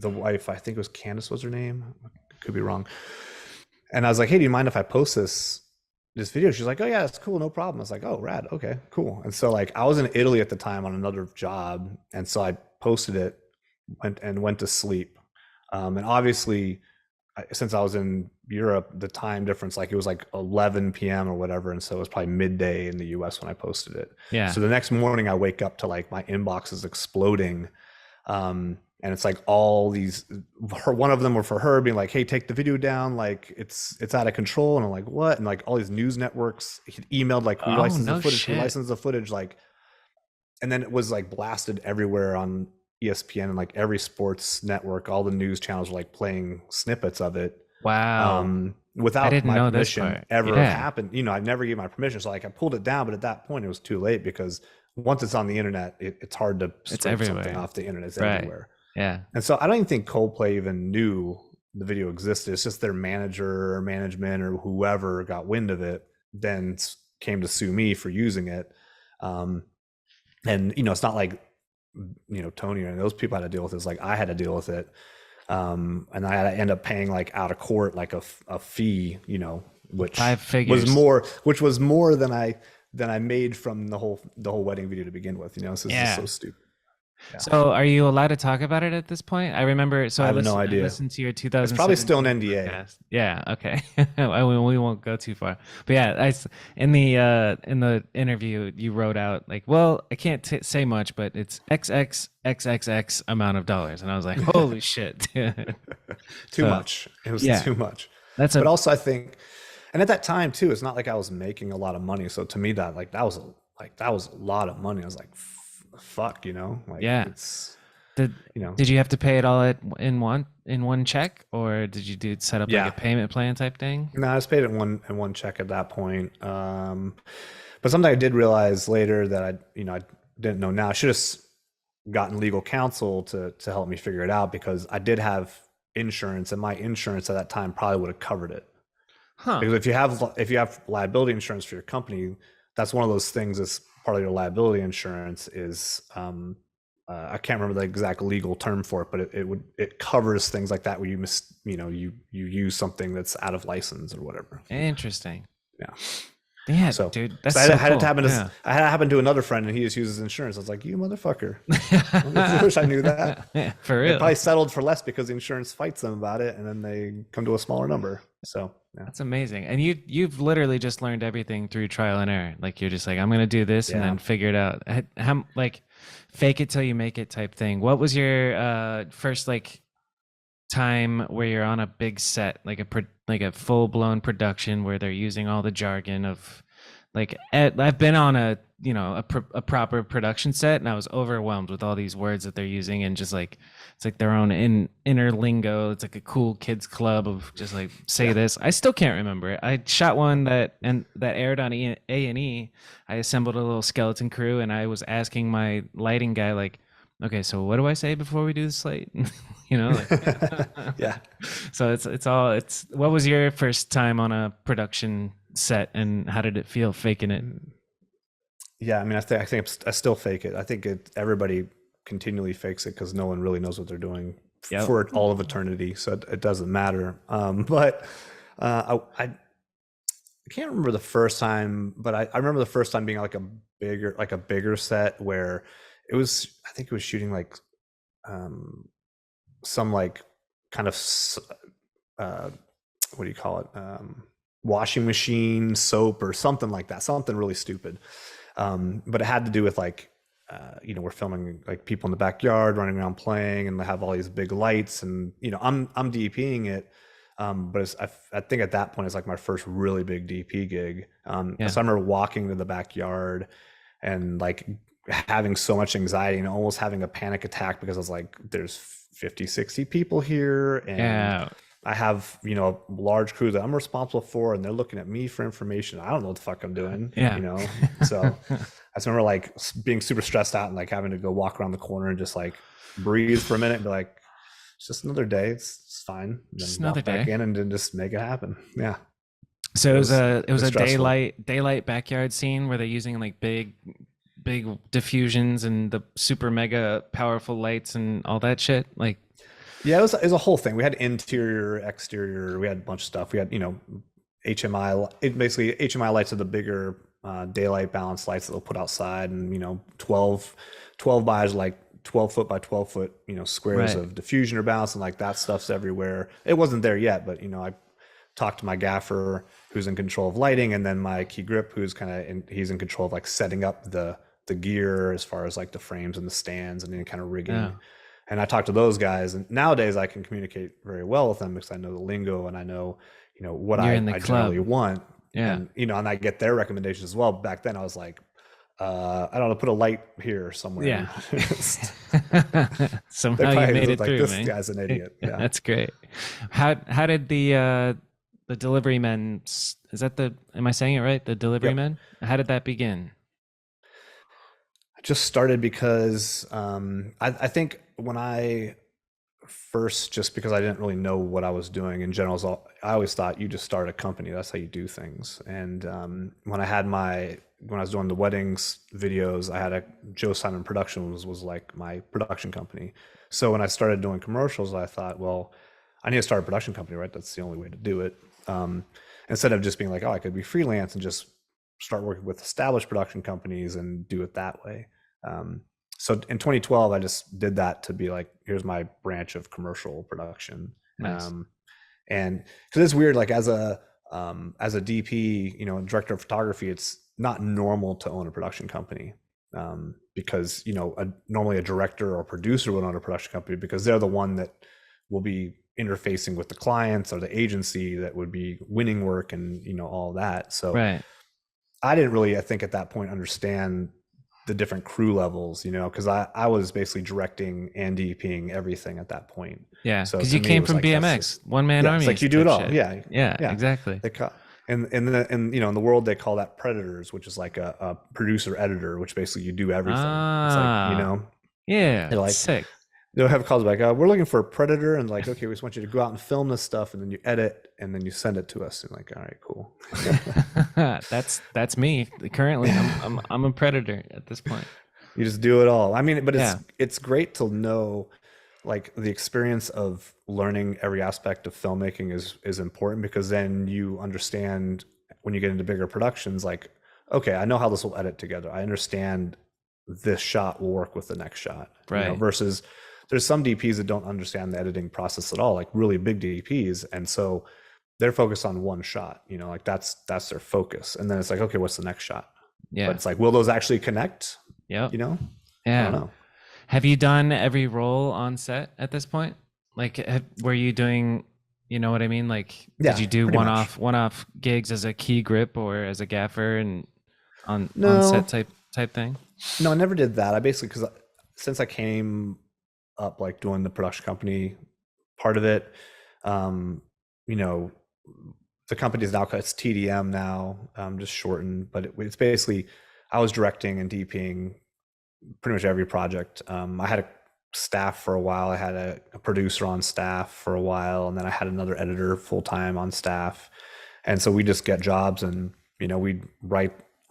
wife, I think it was Candace was her name, could be wrong. And I was like, hey, do you mind if I post this video? She's like, oh yeah, it's cool, no problem. I was like, oh, rad, okay, cool. And so, like, I was in Italy at the time on another job, and so I posted it, went to sleep. And obviously, since I was in Europe, the time difference, like, it was like 11 p.m. or whatever, and so it was probably midday in the US when I posted it. Yeah. So the next morning I wake up to, like, my inbox is exploding, and it's like all these, one of them were for her being like, hey, take the video down, like it's out of control. And I'm like, what? And like all these news networks emailed like, we licensed the footage, we licensed the footage, like, and then it was like blasted everywhere on ESPN and like every sports network. All the news channels were like playing snippets of it. Wow. Without my permission ever Yeah. happened. I never gave my permission. So like I pulled it down, but at that point it was too late, because once it's on the internet, it's hard to scrape something off the internet. It's everywhere. Yeah. And so I don't even think Coldplay even knew the video existed. It's just their manager or management or whoever got wind of it, then came to sue me for using it. And it's not like Tony and those people had to deal with this. Like, I had to deal with it. And I had to end up paying, like, out of court, like a fee, which 5 figures. was more than I made from the whole wedding video to begin with. This is just so stupid. Yeah. So are you allowed to talk about it at this point? I remember. So I have no idea. I listened to your 2000. It's probably still an NDA. Podcast. Yeah. Okay. We won't go too far. But yeah, in the interview you wrote out like, well, I can't say much, but it's XXXXX amount of dollars, and I was like, holy shit. Too much. It was too much. But also I think, and at that time too, it's not like I was making a lot of money. So to me, that was a lot of money. I was like, fuck, it's, did you have to pay it all in one check, or did you set up like a payment plan type thing? No, I just paid it in one check at that point. But something I did realize later that I didn't know now, I should have gotten legal counsel to help me figure it out, because I did have insurance, and my insurance at that time probably would have covered it. Because if you have liability insurance for your company, that's one of those things that's part of your liability insurance is, I can't remember the exact legal term for it, but it covers things like that where you use something that's out of license or whatever. Interesting. Yeah. So, dude, that's I had it happen to I had it happen to another friend, and he just uses insurance. I was like, you motherfucker! I wish I knew that. Yeah, for real. They probably settled for less because the insurance fights them about it, and then they come to a smaller number. So that's amazing. And you've literally just learned everything through trial and error. Like, you're just like, I'm gonna do this and then figure it out. How, like, fake it till you make it type thing. What was your first like time where you're on a big set, like a full blown production where they're using all the jargon of, like, I've been on a proper production set, and I was overwhelmed with all these words that they're using, and just like, it's like their own inner lingo. It's like a cool kids club of just like, say this. I still can't remember it. I shot one that aired on A&E. I assembled a little skeleton crew, and I was asking my lighting guy, like, okay, so what do I say before we do the slate? Yeah. So it's what was your first time on a production set, and how did it feel faking it? Yeah, I mean, I still fake it. I think everybody continually fakes it because no one really knows what they're doing Yep. for all of eternity. So it doesn't matter. But I can't remember the first time, but I remember the first time being like a bigger set where I think it was shooting like um, some like kind of uh, what do you call it? Washing machine soap or something like that, something really stupid. But it had to do with like, we're filming like people in the backyard running around playing, and they have all these big lights, and I'm DPing it. But I think at that point it's like my first really big DP gig. Yeah. So I remember walking to the backyard and like having so much anxiety and almost having a panic attack because I was like, there's 50, 60 people here, and Yeah. I have, a large crew that I'm responsible for, and they're looking at me for information. I don't know what the fuck I'm doing, Yeah. So I just remember like being super stressed out and like having to go walk around the corner and just like breathe for a minute and be like, it's just another day. It's fine. And Just then another walk back day. in and then just make it happen. Yeah. So it was a Stressful. daylight backyard scene where they're using like big diffusions and the super mega powerful lights and all that shit. Like, Yeah, it was a whole thing. We had interior, exterior, we had a bunch of stuff. We had, HMI, basically HMI lights are the bigger daylight balance lights that they'll put outside, and 12 by like 12 foot by 12 foot, squares right. of diffusion or balance, and like that stuff's everywhere. It wasn't there yet, but I talked to my gaffer who's in control of lighting, and then my key grip who's he's in control of like setting up the gear as far as like the frames and the stands and any kind of rigging. Yeah. And I talked to those guys, and nowadays I can communicate very well with them because I know the lingo and I know, what You're in the I generally club. want. Yeah. And, and I get their recommendations as well. Back then I was like, I don't know, put a light here somewhere. Yeah. They Somehow you probably made was it like, through, this man. guy's an idiot. Yeah. That's great. How did the delivery men, is that the, am I saying it right? The delivery Yep. men? How did that begin? I just started because I think when I first, just because I didn't really know what I was doing in general, I always thought you just start a company. That's how you do things. And when I was doing the weddings videos, I had a Joe Simon Productions was like my production company. So when I started doing commercials, I thought, well, I need to start a production company, right? That's the only way to do it. Instead of just being like, oh, I could be freelance and just start working with established production companies and do it that way. So in 2012, I just did that to be like, here's my branch of commercial production. Nice. And because it's weird, like as a DP, director of photography, it's not normal to own a production company, because normally a director or producer would own a production company because they're the one that will be interfacing with the clients or the agency that would be winning work and all that. So Right. I didn't really, I think at that point, understand the different crew levels, because I was basically directing and DPing everything at that point. Yeah. So Because to you me, it came was from like, BMX, one man yeah, it's like armies you do it type all. shit. Yeah. Yeah, Yeah. exactly. They call, and in the world, they call that predators, which is like a producer editor, which basically you do everything. It's like, Ah, yeah. they're like, Sick. they'll have calls like, we're looking for a predator, and like, okay, we just want you to go out and film this stuff, and then you edit, and then you send it to us, and like, all right, cool. That's me. Currently, I'm a predator at this point. You just do it all. I mean, but Yeah. it's great to know, like, the experience of learning every aspect of filmmaking is important, because then you understand when you get into bigger productions, like, okay, I know how this will edit together. I understand this shot will work with the next shot, Right. versus there's some DPs that don't understand the editing process at all, like really big DPs. And so they're focused on one shot, like that's their focus. And then it's like, okay, what's the next shot? But Yeah. it's like, will those actually connect? Yep. I don't Yeah. know. Have you done every role on set at this point? Like, were you doing, you know what I mean? Like, did Yeah, you do pretty much. one off gigs as a key grip or as a gaffer and on No, set type thing? no, I never did that. I basically, because since I came up like doing the production company part of it, um, you know, the company is now, it's TDM now, just shortened, but it's basically, I was directing and DPing pretty much every project. I had a staff for a while. I had a producer on staff for a while, and then I had another editor full time on staff. And so we just get jobs, and we'd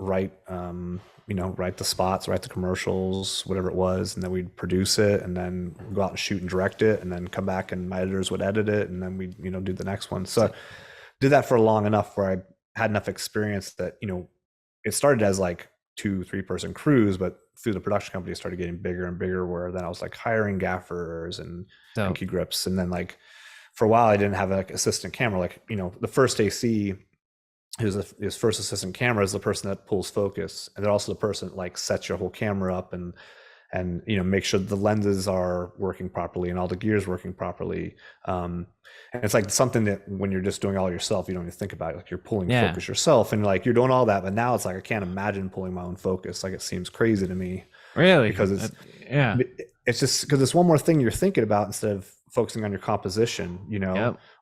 write, write the spots, write the commercials, whatever it was, and then we'd produce it, and then go out and shoot and direct it, and then come back and my editors would edit it, and then we'd do the next one. So I did that for long enough where I had enough experience that it started as like 2-3 person crews, but through the production company it started getting bigger and bigger, where then I was like hiring gaffers and key grips, and then like for a while I didn't have like assistant camera. Like the first AC, his first assistant camera is the person that pulls focus, and they're also the person that like sets your whole camera up and make sure the lenses are working properly and all the gears working properly. And it's like something that when you're just doing all yourself, you don't even think about it. Like you're pulling focus yourself, and like you're doing all that. But now it's like I can't imagine pulling my own focus. Like it seems crazy to me. Really? Because it's just because it's one more thing you're thinking about instead of focusing on your composition,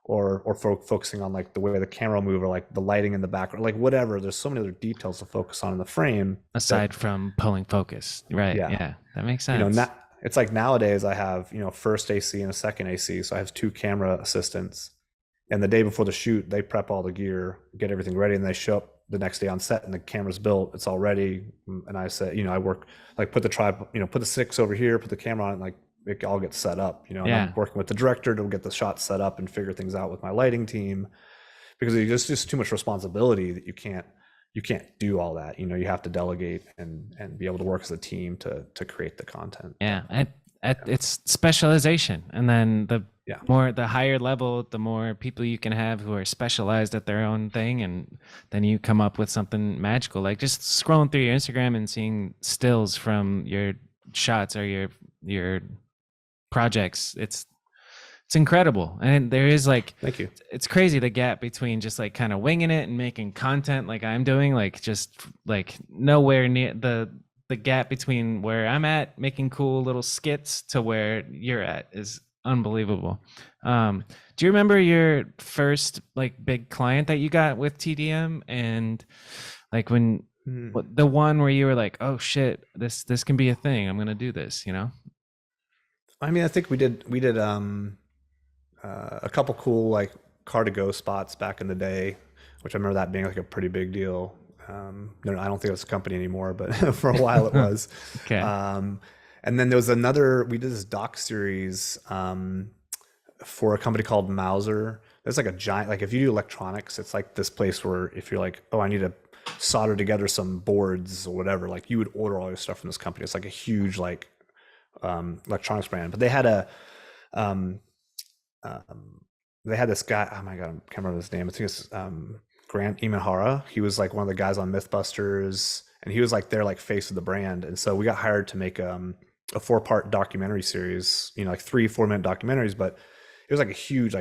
or focusing on like the way the camera will move, or like the lighting in the background, like whatever. There's so many other details to focus on in the frame aside from pulling focus. Right. Yeah. That makes sense. It's like nowadays I have, first AC and a second AC. So I have 2 camera assistants, and the day before the shoot, they prep all the gear, get everything ready, and they show up the next day on set and the camera's built, it's all ready. And I said, I work like put the 6 over here, put the camera on it, like it all gets set up, and I'm working with the director to get the shots set up and figure things out with my lighting team, because it's just too much responsibility that you can't do all that. You have to delegate and be able to work as a team to create the content. It's specialization, and then the higher level, the more people you can have who are specialized at their own thing, and then you come up with something magical. Like just scrolling through your Instagram and seeing stills from your shots or your projects, it's incredible. And there is like, thank you, it's crazy the gap between just like kind of winging it and making content like I'm doing, like just like nowhere near the gap between where I'm at making cool little skits to where you're at is unbelievable. Do you remember your first like big client that you got with TDM, and like when the one where you were like, oh shit, this can be a thing, I'm gonna do this, I mean, I think we did a couple cool like car to go spots back in the day, which I remember that being like a pretty big deal. I don't think it's a company anymore, but for a while it was. Okay. And then there was we did this doc series for a company called Mauser. There's like a giant, like if you do electronics, it's like this place where if you're like, oh, I need to solder together some boards or whatever, like you would order all your stuff from this company. It's like a huge like electronics brand. But they had this guy, oh my God, I can't remember his name. I think it's Grant Imahara. He was like one of the guys on Mythbusters, and he was like their like face of the brand. And so we got hired to make a 4-part documentary series, like 3-4 minute documentaries, but it was like a huge,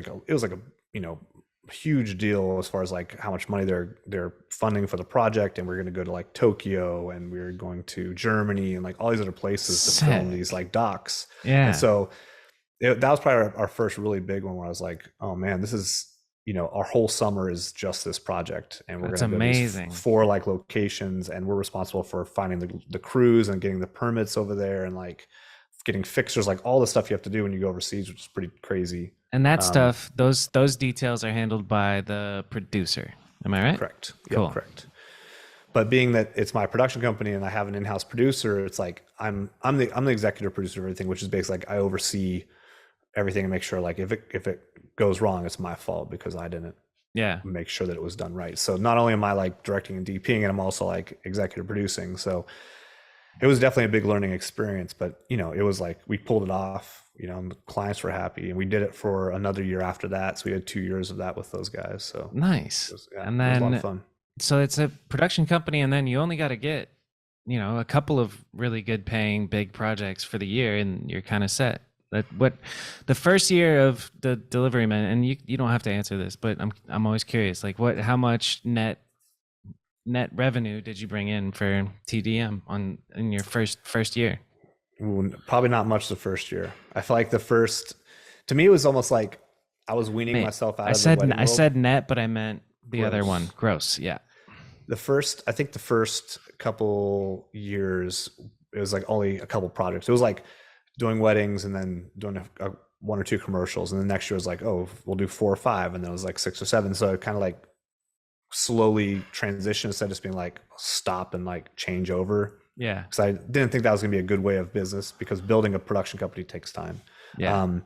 huge deal as far as like how much money they're funding for the project. And we're going to go to like Tokyo, and we're going to Germany, and like all these other places to film these like docs. Yeah. And so that was probably our first really big one, where I was like, oh man, this is, our whole summer is just this project, and we're going to amazing. 4 like locations, and we're responsible for finding the crews and getting the permits over there, and like getting fixers, like all the stuff you have to do when you go overseas, which is pretty crazy. And that stuff, those details are handled by the producer. Am I right? Correct. Cool. Yeah, correct. But being that it's my production company and I have an in-house producer, it's like I'm the executive producer of everything, which is basically like I oversee everything and make sure like if it goes wrong, it's my fault because I didn't make sure that it was done right. So not only am I like directing and DPing, and I'm also like executive producing. So it was definitely a big learning experience, but it was like we pulled it off, and the clients were happy, and we did it for another year after that. So we had 2 years of that with those guys. So nice. And then it was a lot of fun. So it's a production company, and then you only got to get, a couple of really good paying big projects for the year, and you're kind of set. What the first year of the delivery man, and you don't have to answer this, but I'm always curious, like how much net revenue did you bring in for TDM in your first year? Ooh, probably not much the first year. I feel like to me it was almost like I was weaning myself out of the wedding world. I said net, but I meant the other one, gross. Yeah. I think the first couple years it was like only a couple projects. It was like doing weddings and then doing 1 or 2 commercials, and the next year was like, oh, we'll do 4 or 5, and then it was like 6 or 7. So it kind of like slowly transition instead of just being like stop and like change over. Yeah. Because I didn't think that was going to be a good way of business because building a production company takes time. Yeah. Um,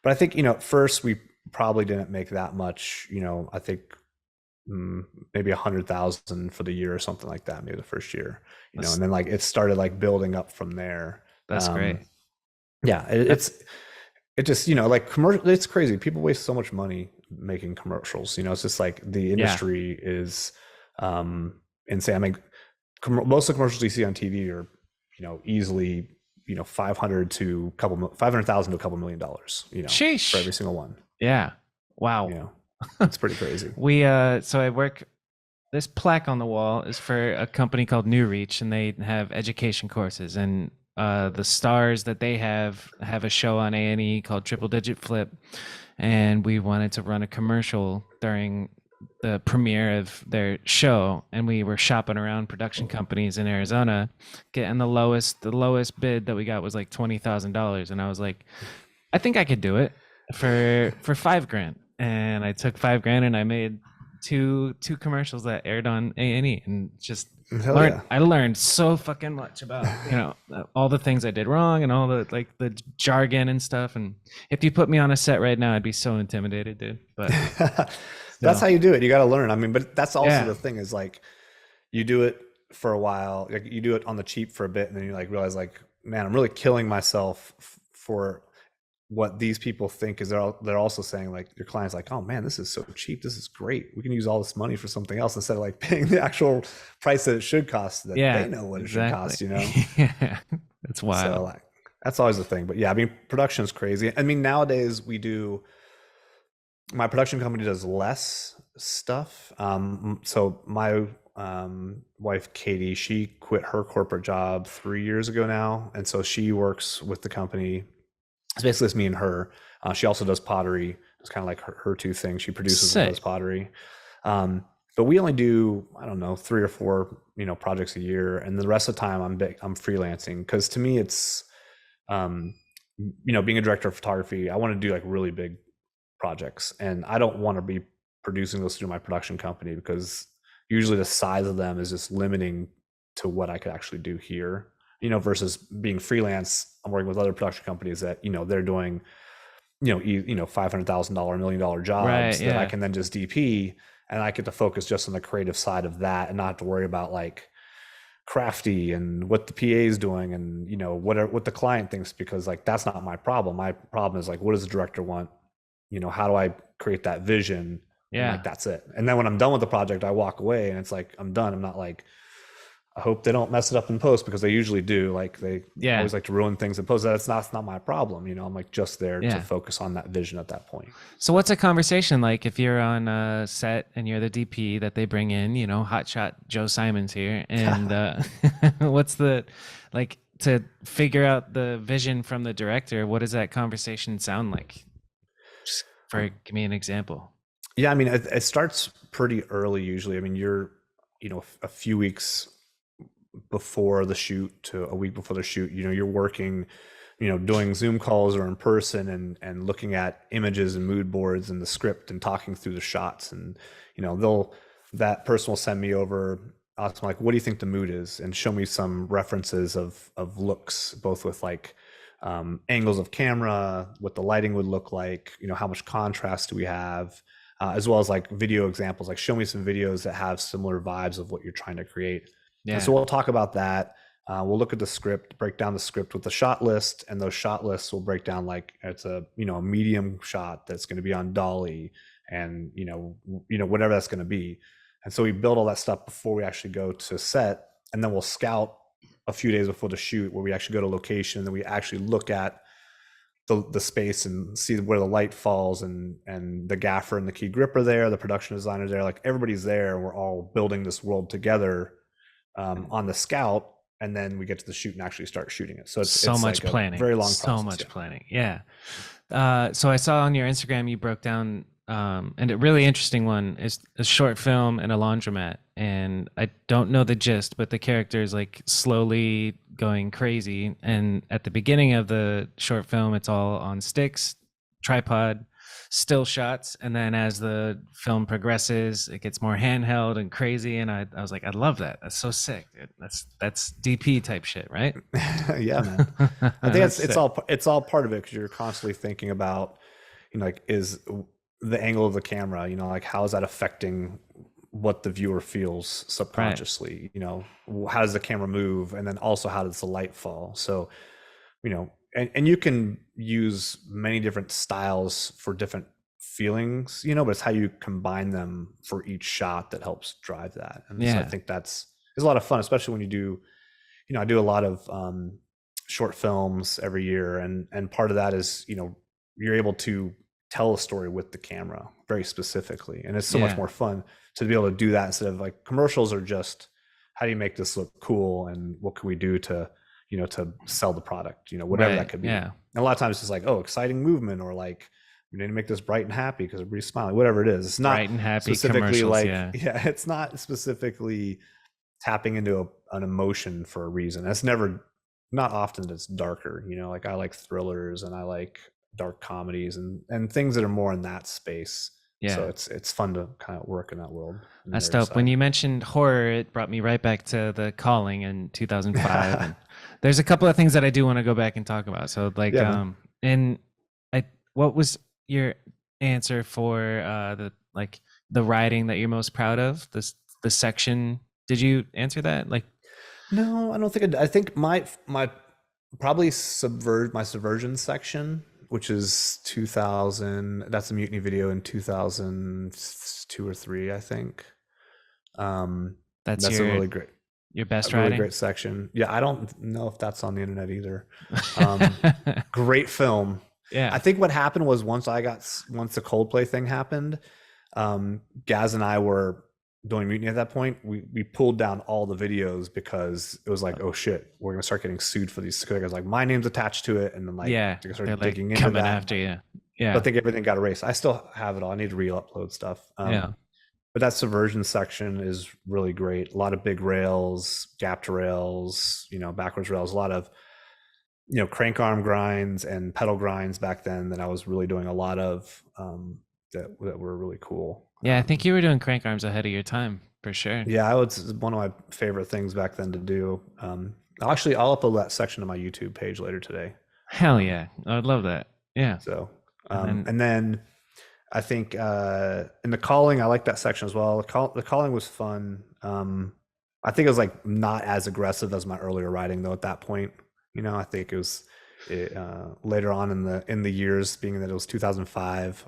but I think, at first we probably didn't make that much. I think maybe 100,000 for the year or something like that, maybe the first year, That's and then like it started like building up from there. that's Um, great. yeah, That, it just, like commercial, it's crazy. People waste so much money making commercials. It's just like the yeah. industry is insane. I mean, most of the commercials you see on TV are, easily, 500,000 to a couple $1 million, for Sheesh. every single one. Yeah. You Wow. know, it's pretty crazy. We so I work this plaque on the wall is for a company called New Reach, and they have education courses, and the stars that they have a show on A&E called Triple Digit Flip, and we wanted to run a commercial during the premiere of their show, and we were shopping around production companies in Arizona, getting the lowest bid that we got was like $20,000, and I was like, I think I could do it for 5 grand, and I took 5 grand and I made two commercials that aired on A&E, and just Hell learned yeah. I learned so fucking much about all the things I did wrong and all the like the jargon and stuff. And if you put me on a set right now, I'd be so intimidated, dude. But That's still, how you do it. You got to learn. I mean, but that's also yeah, the thing is like you do it for a while, like you do it on the cheap for a bit, and then you like realize like, man, I'm really killing myself for what these people think is they're also saying like your client's like, oh man, this is so cheap. This is great. We can use all this money for something else instead of like paying the actual price that it should cost that they yeah, know what it should exactly. cost. Yeah, it's So wild. like that's always the thing. But yeah, I mean, production is crazy. I mean, nowadays my production company does less stuff. So my wife Katie, she quit her corporate job 3 years ago now, and so she works with the company. It's basically just me and her. She also does pottery. It's kind of like her two things. She produces and does Sick. pottery. But we only do, I don't know, 3 or 4 projects a year, and the rest of the time I'm freelancing because to me it's um, being a director of photography. I want to do like really big projects, and I don't want to be producing those through my production company because usually the size of them is just limiting to what I could actually do here. Versus being freelance, I'm working with other production companies that they're doing $500,000, $1 million Right. jobs that I Yeah. can then just DP, and I get to focus just on the creative side of that and not have to worry about like crafty and what the PA is doing and what the client thinks, because like that's not my problem. My problem is like, what does the director want? How do I create that vision? And like Yeah. that's it. And then when I'm done with the project, I walk away and it's like I'm done. I'm not like, I hope they don't mess it up in post, because they usually do. Like they Yeah. always like to ruin things in post. That's not my problem. I'm like just there to Yeah. focus on that vision at that point. So what's a conversation like if you're on a set and you're the DP that they bring in, hotshot Joe Simons here, and what's the like to figure out the vision from the director? What does that conversation sound like? Just give me an example. Yeah, I mean, it starts pretty early usually. I mean, you're, a few weeks before the shoot to a week before the shoot, you're working, doing Zoom calls or in person, and looking at images and mood boards and the script and talking through the shots. And, that person will send me over, I'm like, what do you think the mood is? And show me some references of looks, both with like, angles of camera, what the lighting would look like, how much contrast do we have, as well as like video examples, like show me some videos that have similar vibes of what you're trying to create. And Yeah. so we'll talk about that. We'll look at the script, break down the script with the shot list, and those shot lists will break down like it's a medium shot that's going to be on dolly, and whatever that's going to be. And so we build all that stuff before we actually go to set, and then we'll scout a few days before the shoot, where we actually go to location and then we actually look at the space and see where the light falls, and the gaffer and the key grip are there, the production designer's there, like everybody's there, and we're all building this world together on the scout, and then we get to the shoot and actually start shooting it. So So it's much like a planning. very long So process. much Yeah. planning. Yeah. So I saw on your Instagram you broke down and a really interesting one is a short film in a laundromat, and I don't know the gist, but the character is like slowly going crazy, and at the beginning of the short film it's all on sticks, tripod, still shots, and then as the film progresses, it gets more handheld and crazy. And I was like, I love that. That's so sick, dude. That's DP type shit, right? Yeah, man. I think That's sick. it's all part of it because you're constantly thinking about, like, is the angle of the camera, like how is that affecting what the viewer feels Right. subconsciously? How does the camera move, and then also how does the light fall? So, and you can use many different styles for different feelings, but it's how you combine them for each shot that helps drive that. And so I Yeah. think it's a lot of fun, especially when you do, I do a lot of short films every year, and part of that is, you're able to tell a story with the camera very specifically, and it's so much Yeah. more fun to be able to do that instead of like commercials are just how do you make this look cool and what can we do to to sell the product, whatever that Right. could be. Yeah. And a lot of times it's like, oh, exciting movement, or like we need to make this bright and happy because everybody's smiling, whatever it is. It's not Bright and happy specifically commercials. like, Yeah. yeah, it's not specifically tapping into an emotion for a reason. That's never, not often it's darker, like I like thrillers and I like dark comedies and things that are more in that space. So Yeah. it's fun to kind of work in that world, in the That's nerd dope. When side. you mentioned horror, it brought me right back to The Calling in 2005, and there's a couple of things that I do want to go back and talk about. So like, Yeah, man. and I, what was your answer for the writing that you're most proud of? The section. Did you answer that? Like, No, I don't think I think my probably my subversion section, which is 2000. That's a Mutiny video in 2002 or three, I think. that's That's your a best really writing? great section. Yeah, I don't know if that's on the internet either. Um, Great film. I Yeah. think what happened was once the Coldplay thing happened, Gaz and I were doing Mutiny at that point. We pulled down all the videos because it was like, oh shit, we're gonna start getting sued for these. Because like my name's attached to it, and then like Yeah. they They're started like digging into coming that. after you. But I Yeah. think everything got erased. I still have it all. I need to re-upload stuff. Yeah. But that subversion section is really great. A lot of big rails, gapped rails, backwards rails, a lot of, crank arm grinds and pedal grinds back then that I was really doing a lot of, that were really cool. Yeah. I think you were doing crank arms ahead of your time for sure. Yeah, it's one of my favorite things back then to do. I'll upload that section to my YouTube page later today. Hell Um, yeah. I would love that. Yeah. so, And then, and then I think in the calling, I like that section as well. The calling was fun. I think it was like not as aggressive as my earlier writing though. At that point, I think later on in the years, being that it was 2005.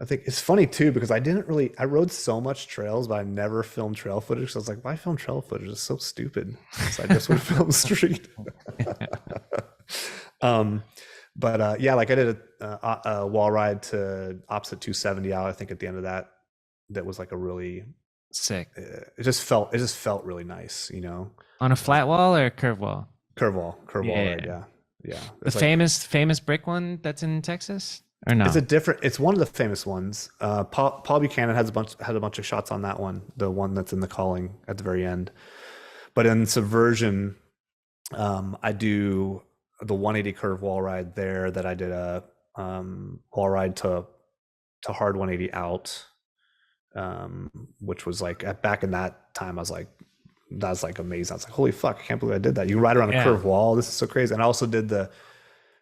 I think it's funny too because I rode so much trails, but I never filmed trail footage. So I was like, why film trail footage? It's so stupid. So I just would film street. um, but yeah, like I did a wall ride to opposite 270 out. I think at the end of that, that was like a really, sick. it just felt really nice, On a flat wall or a curve wall? curve wall Yeah. ride. Yeah. Yeah. The It's like, famous brick one that's in Texas? Or no? it's one of the famous ones. Paul Buchanan had a bunch of shots on that one, the one that's in the calling at the very end. But in Subversion, I do the 180 curve wall ride there that I did a wall ride to hard 180 out, which was like back in that time I was like, that's like amazing. I was like, holy fuck, I can't believe I did that. You ride around a Yeah. curve wall. This is so crazy. And I also did the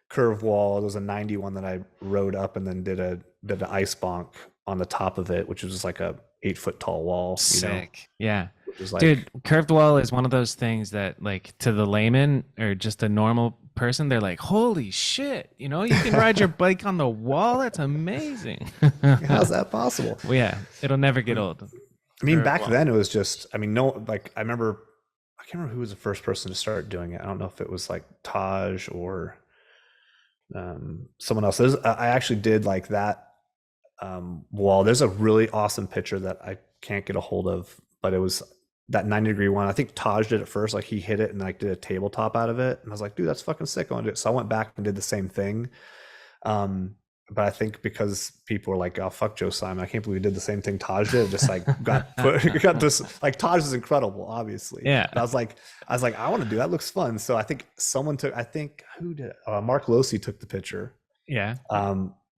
curve wall. There was a 91 that I rode up and then did an ice bonk on the top of it, which was just like a 8-foot tall wall, Sick. Yeah. which was like, Dude, curved wall is one of those things that, like, to the layman or just a normal person, they're like, holy shit, you can ride your bike on the wall? That's amazing. how's that possible? Well, yeah, it'll never get old. I mean, Curved back wall. then it was just, I mean, no, like I can't remember who was the first person to start doing it. I don't know if it was like Taj or someone else. I actually did like that wall. There's a really awesome picture that I can't get a hold of, but it was that 90-degree one. I think Taj did it first. Like he hit it and like did a tabletop out of it. And I was like, dude, that's fucking sick. I want to do it. So I went back and did the same thing. But I think because people were like, oh, fuck Joe Simon, I can't believe he did the same thing Taj did. It just like got this, like Taj is incredible, obviously. Yeah. But I was like, I want to do that. Looks fun. So I think who did it? Mark Losey took the picture. Yeah.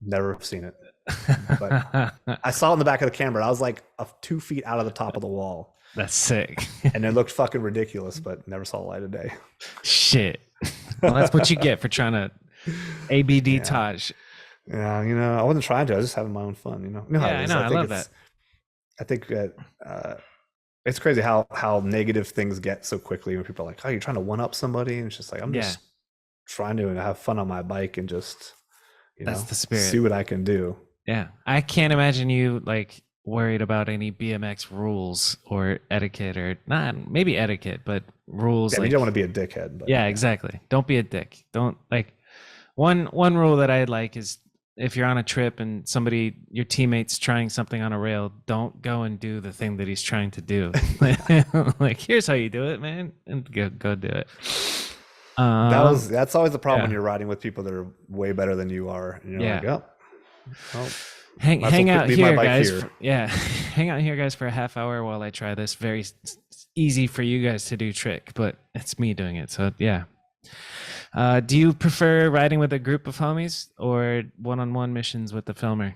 Never seen it, but I saw it in the back of the camera. I was like 2 feet out of the top of the wall, That's sick. and it looked fucking ridiculous, but never saw the light of day. Shit. Well, that's what you get for trying to ABD Yeah. Taj. Yeah, I wasn't trying to. I was just having my own fun. How Yeah, it I is. know. I love that. I think that it's crazy how negative things get so quickly when people are like, "Oh, you're trying to one up somebody," and it's just like I'm Yeah, just trying to have fun on my bike and just that's the see spirit. what I can do. Yeah. I can't imagine you like worried about any BMX rules or etiquette or not maybe etiquette, but rules Yeah, you like don't want to be a dickhead, but yeah, exactly. Don't be a dick. Don't like one rule that I like is if you're on a trip and somebody your teammate's trying something on a rail, don't go and do the thing that he's trying to do. Like here's how you do it, man, and go do it. that's always the problem when Yeah. you're riding with people that are way better than you are, and you're like, Yeah. "Oh, well, Hang out leave my here, bike guys. here." Yeah, hang out here, guys, for a half hour while I try this very easy for you guys to do trick, but it's me doing it. So yeah. Do you prefer riding with a group of homies or one-on-one missions with the filmer,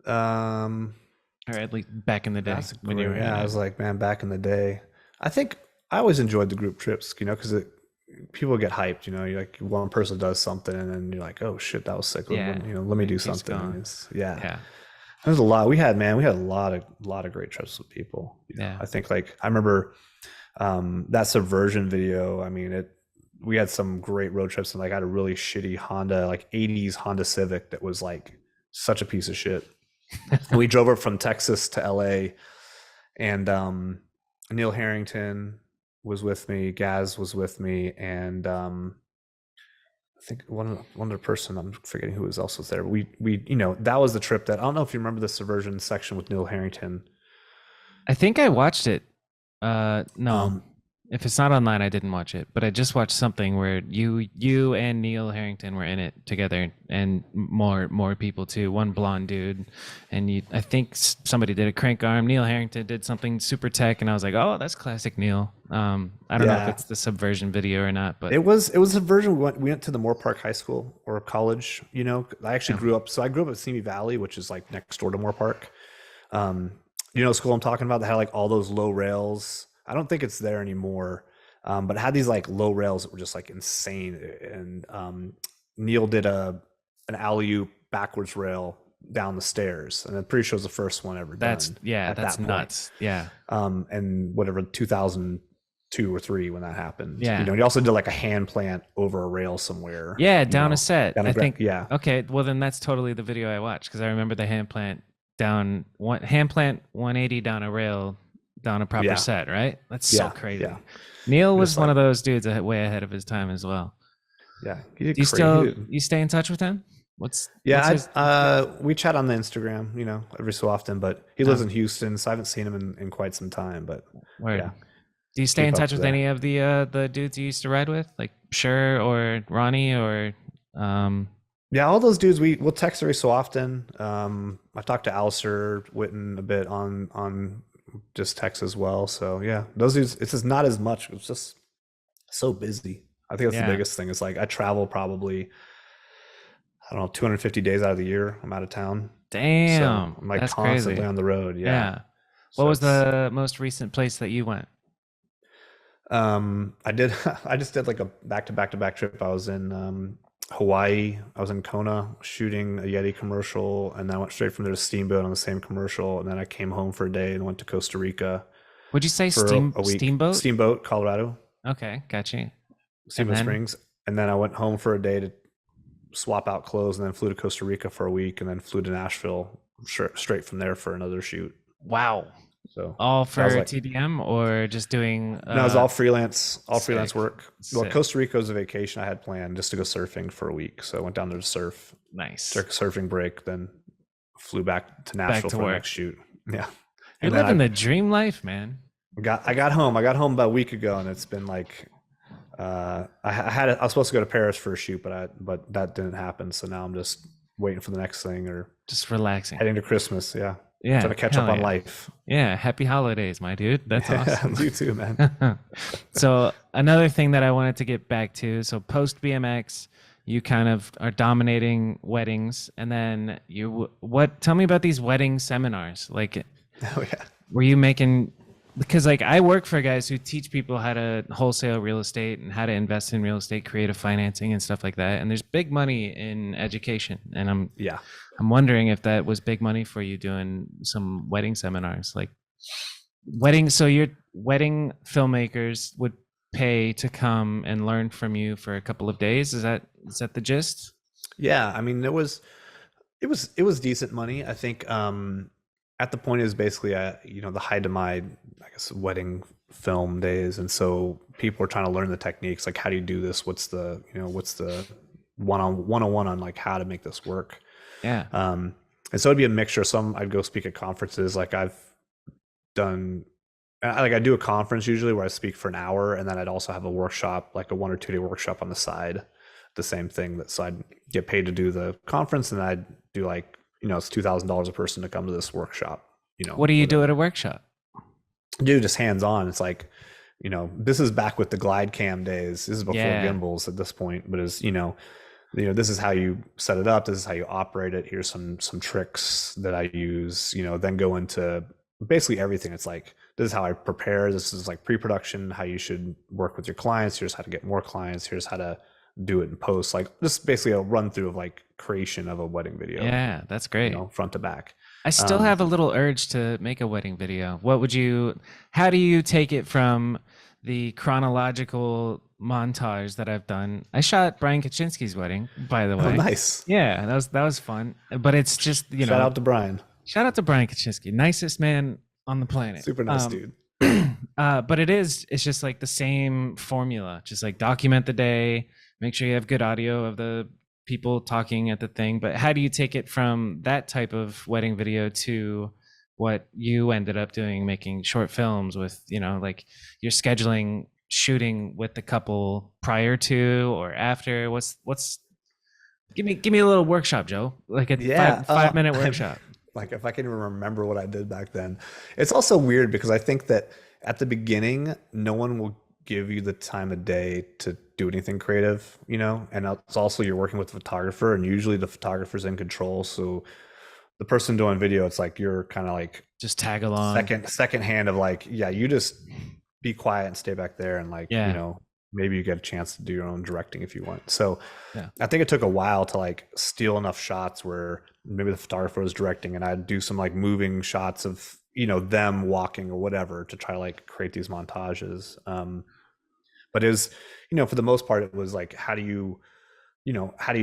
Um, or at least back in the day that's when you were great. in Yeah, I it? was like, man, back in the day, I think I always enjoyed the group trips, because people get hyped. You're like one person does something, and then you're like, oh shit, that was sick. Yeah, Let me it do keeps something. And going. yeah. Yeah, There's a lot. We had a lot of great trips with people. yeah. I think like I remember that Subversion video. I mean, we had some great road trips, and like I had a really shitty Honda, like '80s Honda Civic that was like such a piece of shit. And we drove up from Texas to LA, and Neil Harrington was with me, Gaz was with me, and I think one other person, I'm forgetting who was also there. We that was the trip that I don't know if you remember the Subversion section with Neil Harrington. I think I watched it. No, Um, if it's not online, I didn't watch it. But I just watched something where you and Neil Harrington were in it together, and more people too. One blonde dude, and I think somebody did a crank arm. Neil Harrington did something super tech, and I was like, oh, that's classic Neil. I don't know if yeah, it's the Subversion video or not, but it was a version. We went to the Moore Park High School or college. I actually yeah, grew up. So I grew up at Simi Valley, which is like next door to Moore Park. Um, the school I'm talking about that had like all those low rails. I don't think it's there anymore, but it had these like low rails that were just like insane. And Neil did an alley oop backwards rail down the stairs, and I'm pretty sure it was the first one ever done at that's that point. nuts. Yeah, And whatever 2002 or three when that happened. yeah. He also did like a hand plant over a rail somewhere. Yeah, down a set. Down I think. yeah. Okay, well then that's totally the video I watched because I remember the hand plant hand plant 180 down a rail down a proper Yeah. set. Right? That's so Yeah. crazy. Yeah. Neil was Just one like, of those dudes way ahead of his time as well. yeah. He did Do you great. still you stay in touch with him? What's his? We chat on the Instagram, every so often, but he lives in Houston, so I haven't seen him in quite some time, but Word. yeah. Do you stay Keep in up touch with there. any of the dudes you used to ride with, like Sure or Ronnie or Yeah, all those dudes we'll text every so often. I talked to Alistair Witten a bit on just text as well. So yeah, those dudes. It's just not as much. It's just so busy. I think that's Yeah. the biggest thing. Is like I travel probably, I don't know, 250 days out of the year. I'm out of town. Damn, So I'm like that's constantly crazy. on the road. Yeah. Yeah. So What was it's, the most recent place that you went? I did. I just did like a back-to-back-to-back trip. I was in Hawaii. I was in Kona shooting a Yeti commercial, and then I went straight from there to Steamboat on the same commercial, and then I came home for a day and went to Costa Rica Would you say for a week. steamboat? Steamboat, Colorado, Okay, got you. And Steamboat then Springs, and then I went home for a day to swap out clothes, and then flew to Costa Rica for a week, and then flew to Nashville straight from there for another shoot. wow. So All that was for like TDM or just doing no, it was all freelance sick. work. Well, Sick. Costa Rica was a vacation I had planned just to go surfing for a week. So I went down there to surf, Nice. took a surfing break, then flew back to Back Nashville to for the work. next shoot. Yeah. You're And then living the dream life, man. I got home. I got home about a week ago, and it's been like I was supposed to go to Paris for a shoot, but that didn't happen. So now I'm just waiting for the next thing or Just relaxing. heading to Christmas. Yeah. Yeah. Trying to catch hell up on yeah. life. Yeah. Happy holidays, my dude. That's awesome. You too, man. So another thing that I wanted to get back to, so post BMX, you kind of are dominating weddings, and then you what? Tell me about these wedding seminars. Like, Oh yeah. were you making? Because like I work for guys who teach people how to wholesale real estate and how to invest in real estate, creative financing, and stuff like that. And there's big money in education, and Yeah. I'm wondering if that was big money for you doing some wedding seminars, like weddings. So your wedding filmmakers would pay to come and learn from you for a couple of days. Is that the gist? Yeah, I mean, it was decent money. I think at the point is basically the height of my, I guess, wedding film days, and so people are trying to learn the techniques, like how do you do this? What's the one on one on like how to make this work? Yeah. Um, and so it'd be a mixture. Some I'd go speak at conferences, like I've done. I do a conference usually where I speak for an hour, and then I'd also have a workshop, like a 1 or 2 day workshop on the side, the same thing. So I'd get paid to do the conference, and I'd do like it's $2,000 a person to come to this workshop. What do you do Whatever. at a workshop? Do just hands on. It's like this is back with the glide cam days. This is before Yeah. gimbals at this point, but this is how you set it up. This is how you operate it. Here's some tricks that I use. Then go into basically everything. It's like this is how I prepare. This is like pre-production, how you should work with your clients. Here's how to get more clients. Here's how to do it in post. Like this is basically a run through of like creation of a wedding video, Yeah, that's great. front to back. I still Um, have a little urge to make a wedding video. How do you take it from the chronological montage that I've done? I shot Brian Kaczynski's wedding, by the oh, way. nice. Yeah, that was fun. But it's just, Shout out to Brian. shout out to Brian Kaczynski, nicest man on the planet. Super nice dude. But it's just like the same formula. Just like document the day, make sure you have good audio of the people talking at the thing. But how do you take it from that type of wedding video to what you ended up doing, making short films with, like you're scheduling shooting with the couple prior to or after? What's give me a little workshop, Joe, like a Yeah. 5 minute workshop. Like if I can even remember what I did back then. It's also weird because I think that at the beginning, no one will give you the time of day to do anything creative, and it's also you're working with a photographer, and usually the photographer's in control. So the person doing video, it's like you're kind of like Just tag along. second hand of like, yeah, you just be quiet and stay back there, and like, Yeah. maybe you get a chance to do your own directing if you want. So Yeah. I think it took a while to like steal enough shots where maybe the photographer was directing and I'd do some like moving shots of, them walking or whatever to try to like create these montages. But it was, for the most part, it was like, how do you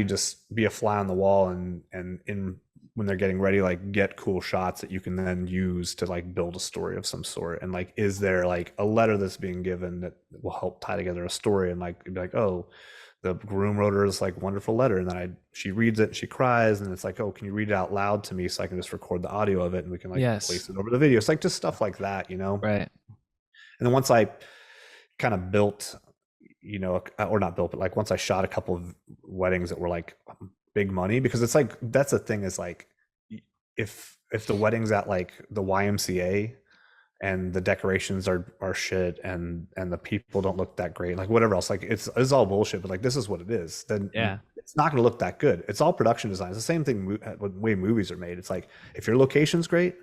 just be a fly on the wall and in when they're getting ready, like get cool shots that you can then use to like build a story of some sort. And like, is there like a letter that's being given that will help tie together a story? And like, be like, oh, the groom wrote her this like wonderful letter, and then she reads it and she cries, and it's like, oh, can you read it out loud to me so I can just record the audio of it and we can like place it over the video. It's like just stuff like that, Right. And then once I kind of built, or not built, but like once I shot a couple of weddings that were like big money, because it's like that's the thing is like if the wedding's at like the YMCA and the decorations are shit and the people don't look that great, like whatever else, like it's all bullshit, but like this is what it is, then Yeah. it's not going to look that good. It's all production design. It's the same thing with the way movies are made. It's like if your location's great,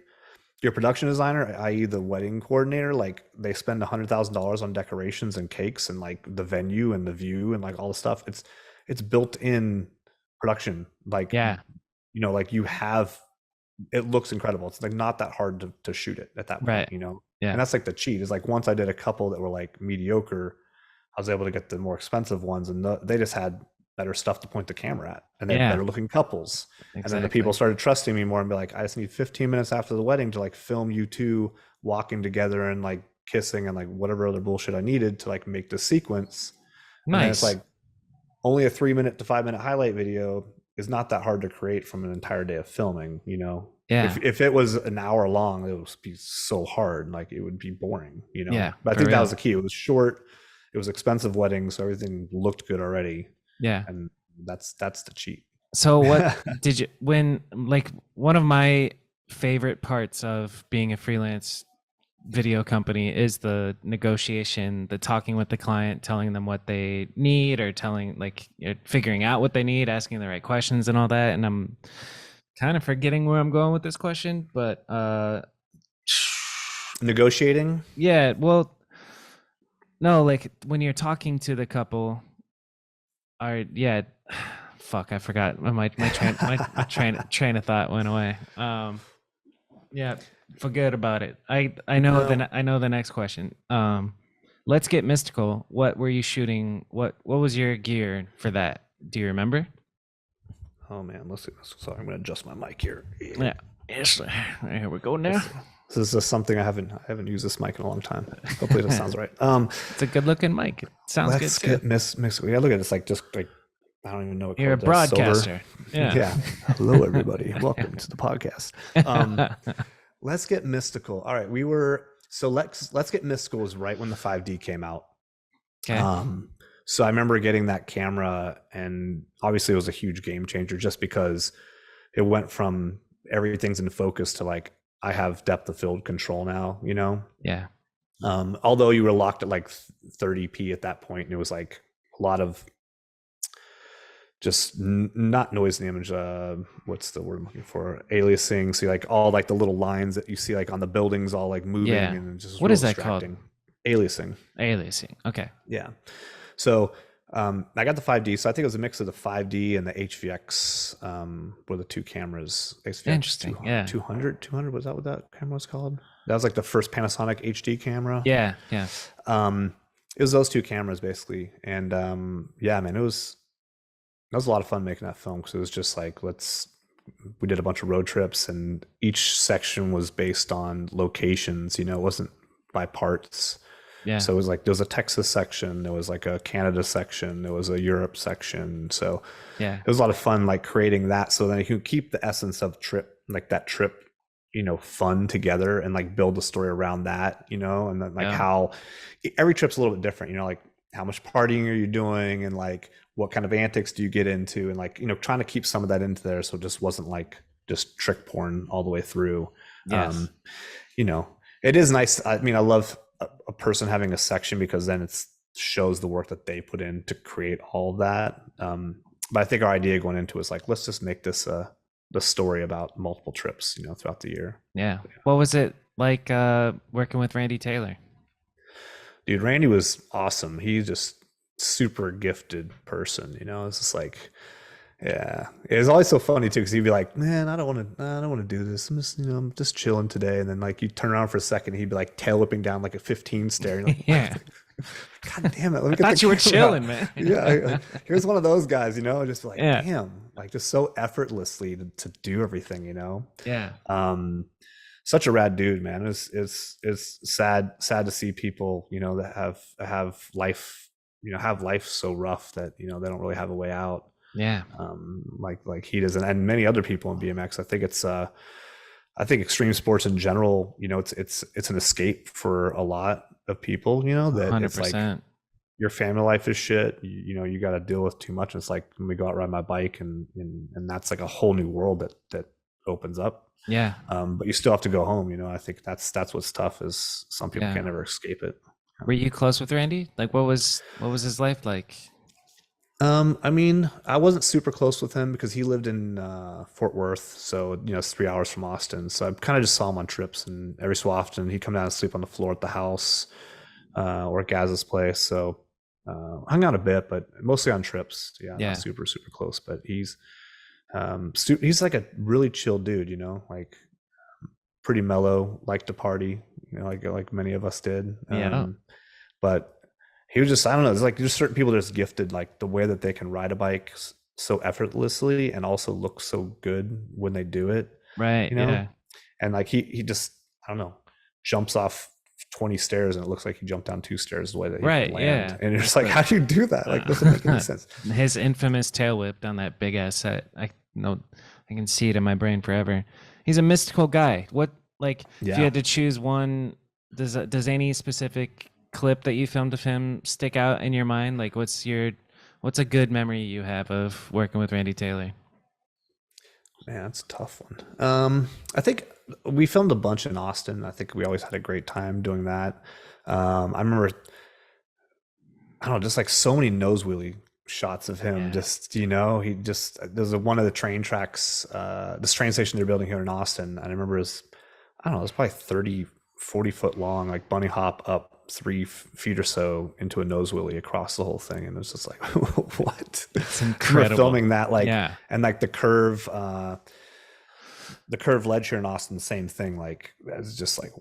your production designer, i.e. the wedding coordinator, like they spend $100,000 on decorations and cakes and like the venue and the view and like all the stuff. It's built in production. Like, Yeah. like you have, it looks incredible. It's like not that hard to shoot it at that point, Right. Yeah. And that's like the cheat is like once I did a couple that were like mediocre, I was able to get the more expensive ones, and they just had better stuff to point the camera at, and they had better looking couples. Exactly. And then the people started trusting me more and be like, I just need 15 minutes after the wedding to like film you two walking together and like kissing and like whatever other bullshit I needed to like make this sequence. Nice. And then it's like only a 3 minute to 5 minute highlight video is not that hard to create from an entire day of filming, Yeah. If it was an hour long, it would be so hard, like it would be boring, Yeah, But I for think that real. was the key. It was short, it was expensive wedding, so everything looked good already. Yeah. And that's the cheat. So what did you when like one of my favorite parts of being a freelance video company is the negotiation, the talking with the client, telling them what they need, or telling like figuring out what they need, asking the right questions and all that. And I'm kind of forgetting where I'm going with this question, but Negotiating. yeah, well, no, like when you're talking to the couple, are yeah, fuck, I forgot. My train of thought went away. Yeah, forget about it. I know No. I know the next question. Let's get mystical. What were you shooting? What was your gear for that? Do you remember? Oh man, let's see. Sorry, I'm gonna adjust my mic here. Yeah. Yes. Here we go now. This is just something I haven't used this mic in a long time. Hopefully that sounds right. It's a good looking mic. It sounds Let's good too. get mix. Yeah, look at this. Like just like I don't even know what You're a color it is. Silver. broadcaster. Yeah. Yeah. Hello everybody. Welcome to the podcast. Let's get mystical. All right, let's get mystical was right when the 5D came out. Okay. So I remember getting that camera, and obviously it was a huge game changer just because it went from everything's in focus to like I have depth of field control now, you know? Yeah. Although you were locked at like 30p at that point, and it was like a lot of just not noise in the image. What's the word I'm looking for? Aliasing. So like all like the little lines that you see like on the buildings all like moving, Yeah. and just What real is that called? Aliasing. Aliasing. Okay. Yeah. So I got the 5D. So I think it was a mix of the 5D and the HVX were the two cameras. HVX Interesting. 200 was that what that camera was called? That was like the first Panasonic HD camera. Yeah. Yeah. It was those two cameras basically, and yeah, man, it was a lot of fun making that film because it was just like we did a bunch of road trips, and each section was based on locations. You know, it wasn't by parts. Yeah. So it was like there was a Texas section, there was like a Canada section, there was a Europe section. So yeah, it was a lot of fun, like creating that. So then you can keep the essence of that trip, you know, fun together, and like build the story around that, you know, and then like how every trip's a little bit different, you know, like how much partying are you doing, and like what kind of antics do you get into, and like, you know, trying to keep some of that into there so it just wasn't like just trick porn all the way through. Yes. You know, it is nice. I mean, I love a person having a section because then it shows the work that they put in to create all of that. But I think our idea going into it was like, let's just make this the story about multiple trips, you know, throughout the year. Yeah. What was it like working with Randy Taylor? Dude, Randy was awesome. He's just super gifted person, you know. It's just like, yeah, it was always so funny too because he'd be like, "Man, I don't want to do this. I'm just chilling today." And then like you turn around for a second, he'd be like tail whipping down like a 15 stair. Like, yeah. God damn it! Let me I thought you were chilling, man. Yeah, here's one of those guys, you know, just like, damn, like just so effortlessly to do everything, you know. Yeah. Such a rad dude, man. It's sad to see people, you know, that have life, you know, have life so rough that, you know, they don't really have a way out. Yeah. Like he does, and many other people in BMX. I think extreme sports in general, you know, it's an escape for a lot of people, you know, that 100%. It's like your family life is shit. You know, you got to deal with too much. It's like when we go out ride my bike, and that's like a whole new world that opens up. Yeah. But you still have to go home. You know, I think that's what's tough is some people can't ever escape it. Were you close with Randy? Like, what was his life like? I mean, I wasn't super close with him because he lived in Fort Worth, so you know it's 3 hours from Austin. So I kind of just saw him on trips, and every so often he'd come down and sleep on the floor at the house or at Gaz's place. So hung out a bit, but mostly on trips. Yeah, not super close. But he's like a really chill dude, you know, like pretty mellow, liked to party, you know, like many of us did. But he was just, I don't know, it's like there's certain people that's gifted, like the way that they can ride a bike so effortlessly and also look so good when they do it. Right. You know? Yeah. And like he just, I don't know, jumps off 20 stairs and it looks like he jumped down 2 stairs the way that he can land. Yeah. And you're just like, how do you do that? Like, doesn't make any sense. His infamous tail whip down that big ass set. I can see it in my brain forever. He's a mystical guy. What, like, if you had to choose one, does any specific clip that you filmed of him stick out in your mind? Like, what's a good memory you have of working with Randy Taylor? Man, that's a tough one. I think we filmed a bunch in Austin. I think we always had a great time doing that. I remember, I don't know, just like so many nose wheelie shots of him. Yeah. Just, he just, there's one of the train tracks, this train station they're building here in Austin. And I remember I don't know, it was probably 30, 40 foot long, like bunny hop up 3 feet or so into a nose wheelie across the whole thing. And it was just like, what? It's We're incredible. filming that, like, Yeah. and like the curved ledge here in Austin, same thing. Like, it's just like,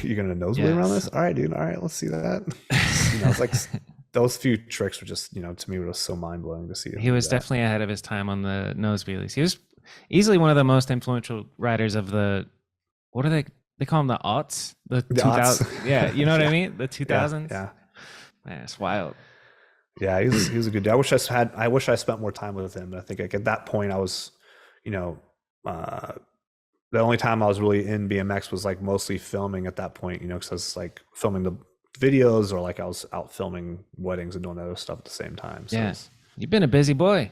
you're gonna nose wheel around Yes. this? All right, dude. All right, let's see that. It's like those few tricks were just, to me, it was so mind blowing to see him He do was that. definitely ahead of his time on the nose wheelies. He was easily one of the most influential riders of the, what are they call them, the aughts, the The odds. 2000. Yeah, you know what I Yeah, mean, the yeah, 2000s. yeah, Man, it's wild. yeah. He was a good dude. I wish I spent more time with him. I think like at that point I was, you know, uh, the only time I was really in BMX was like mostly filming at that point, because I was like filming the videos, or like I was out filming weddings and doing other stuff at the same time. So Yeah, it's you've been a busy boy.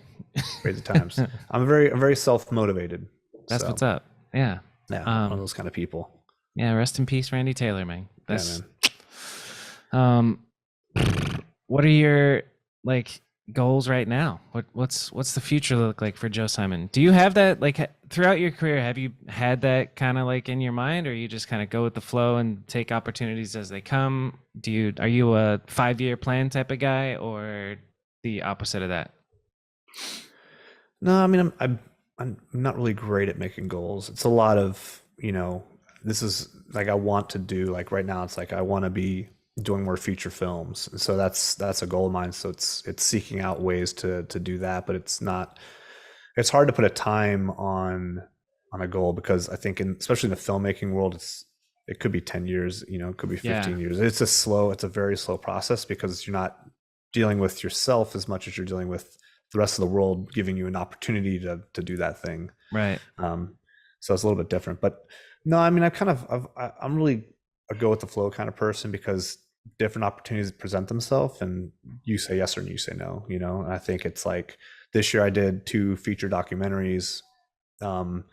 crazy times. I'm very self motivated. That's So what's up. Yeah. yeah, one of Um. those kind of people. Yeah. Rest in peace, Randy Taylor, man. Yeah, That's man. um. What are your like goals right now? What's the future look like for Joe Simon? Do you have that like throughout your career? Have you had that kind of like in your mind, or you just kind of go with the flow and take opportunities as they come? Are you a 5-year plan type of guy, or the opposite of that? No, I mean I'm not really great at making goals. It's a lot of, this is like I want to do, like right now it's like I want to be doing more feature films. So that's a goal of mine. So it's seeking out ways to do that, but it's hard to put a time on a goal, because I think especially in the filmmaking world, it could be 10 years, it could be Yeah. 15 years. It's a very slow process, because you're not dealing with yourself as much as you're dealing with the rest of the world giving you an opportunity to do that thing. Right. Um, so it's a little bit different. But no, I mean, I'm really a go with the flow kind of person, because different opportunities present themselves, and you say yes or you say no. And I think it's like this year I did 2 feature documentaries, um,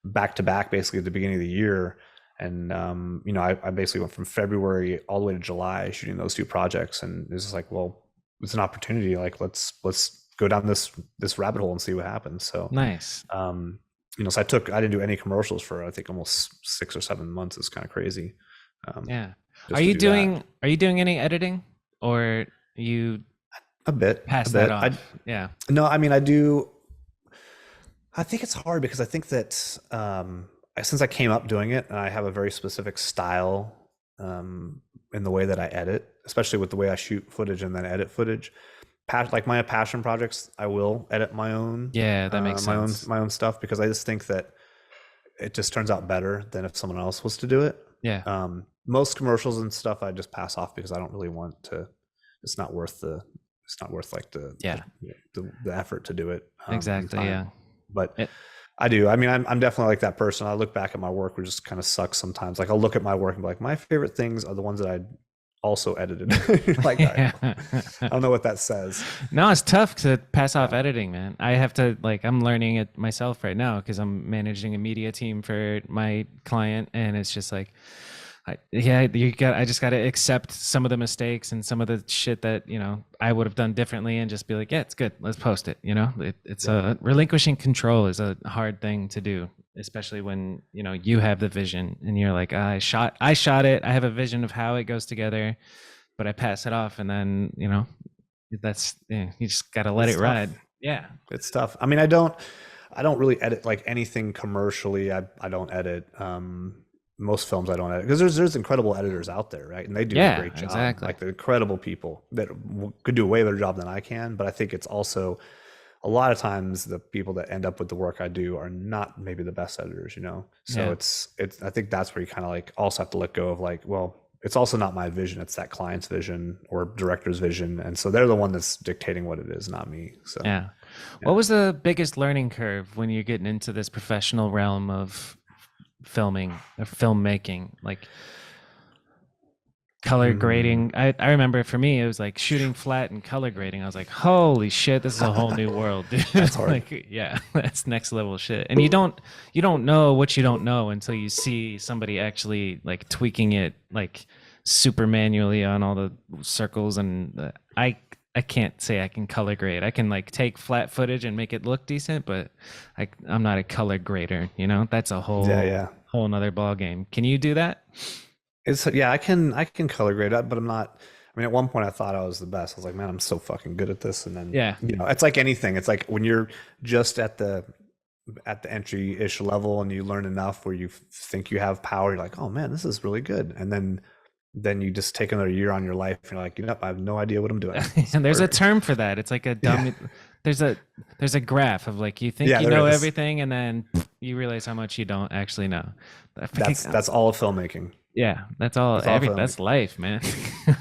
back to back, basically at the beginning of the year. And I basically went from February all the way to July shooting those 2 projects, and it's just like, well, it's an opportunity. Like let's go down this rabbit hole and see what happens. So Nice. so I didn't do any commercials for I think almost 6 or 7 months. It's kind of crazy. Yeah. Are Just to you do that. doing any editing, or you A bit, a pass that bit. off? Yeah. No, I mean, I do. I think it's hard, because I think that since I came up doing it, and I have a very specific style, in the way that I edit, especially with the way I shoot footage and then edit footage. Like my passion projects, I will edit Yeah, that makes sense. my own stuff, because I just think that it just turns out better than if someone else was to do it. Yeah. Most commercials and stuff I just pass off, because I don't really want to. It's not worth like Yeah. the effort to do it. And Exactly. time. Yeah. But It, I do. I mean, I'm definitely like that person. I look back at my work, which just kind of sucks sometimes. Like I'll look at my work and be like, my favorite things are the ones that I also edited. Like yeah. I don't know what that says. No, it's tough to pass off Yeah. editing, man. I have to I'm learning it myself right now because I'm managing a media team for my client, and it's just like, I just got to accept some of the mistakes and some of the shit that I would have done differently, and just be like, yeah, it's good. Let's post it. It's relinquishing control is a hard thing to do, especially when you have the vision and you're like, I shot it. I have a vision of how it goes together, but I pass it off, and then you just got to let It's it tough. ride. Yeah. It's tough. I mean, I don't really edit like anything commercially. I don't edit. Most films I don't edit, because there's incredible editors out there, right? And they do a Yeah. great job. Exactly. Like they're incredible people that could do a way better job than I can. But I think it's also a lot of times the people that end up with the work I do are not maybe the best editors. So Yeah. it's I think that's where you kind of like also have to let go of like, well, it's also not my vision. It's that client's vision or director's vision. And so they're the one that's dictating what it is, not me. So Yeah. What was the biggest learning curve when you're getting into this professional realm of filming or filmmaking? Like, color Hmm. grading. I remember for me it was like shooting flat and color grading. I was like, holy shit, this is a whole new world, dude. That's hard. Like, yeah, that's next level shit. And you don't know what you don't know until you see somebody actually like tweaking it like super manually on all the circles. And I can't say I can color grade. I can like take flat footage and make it look decent, but I'm not a color grader, you know? That's a Yeah, whole yeah. whole nother ball game. Can you do that? It's yeah, I can color grade that, but I'm not. I mean, at one point I thought I was the best. I was like, man, I'm so fucking good at this. And then, Yeah. it's like anything. It's like when you're just at the entry-ish level and you learn enough where you think you have power, you're like, oh man, this is really good. And then you just take another year on your life and you're like, I have no idea what I'm doing. It's And there's a perfect. term for that. It's like a Yeah. dumb there's a there's a graph of like you think Yeah, you there know is. everything and then you realize how much you don't actually know. I forget, That's all of filmmaking. yeah, that's all That's all that's filmmaking. life, man.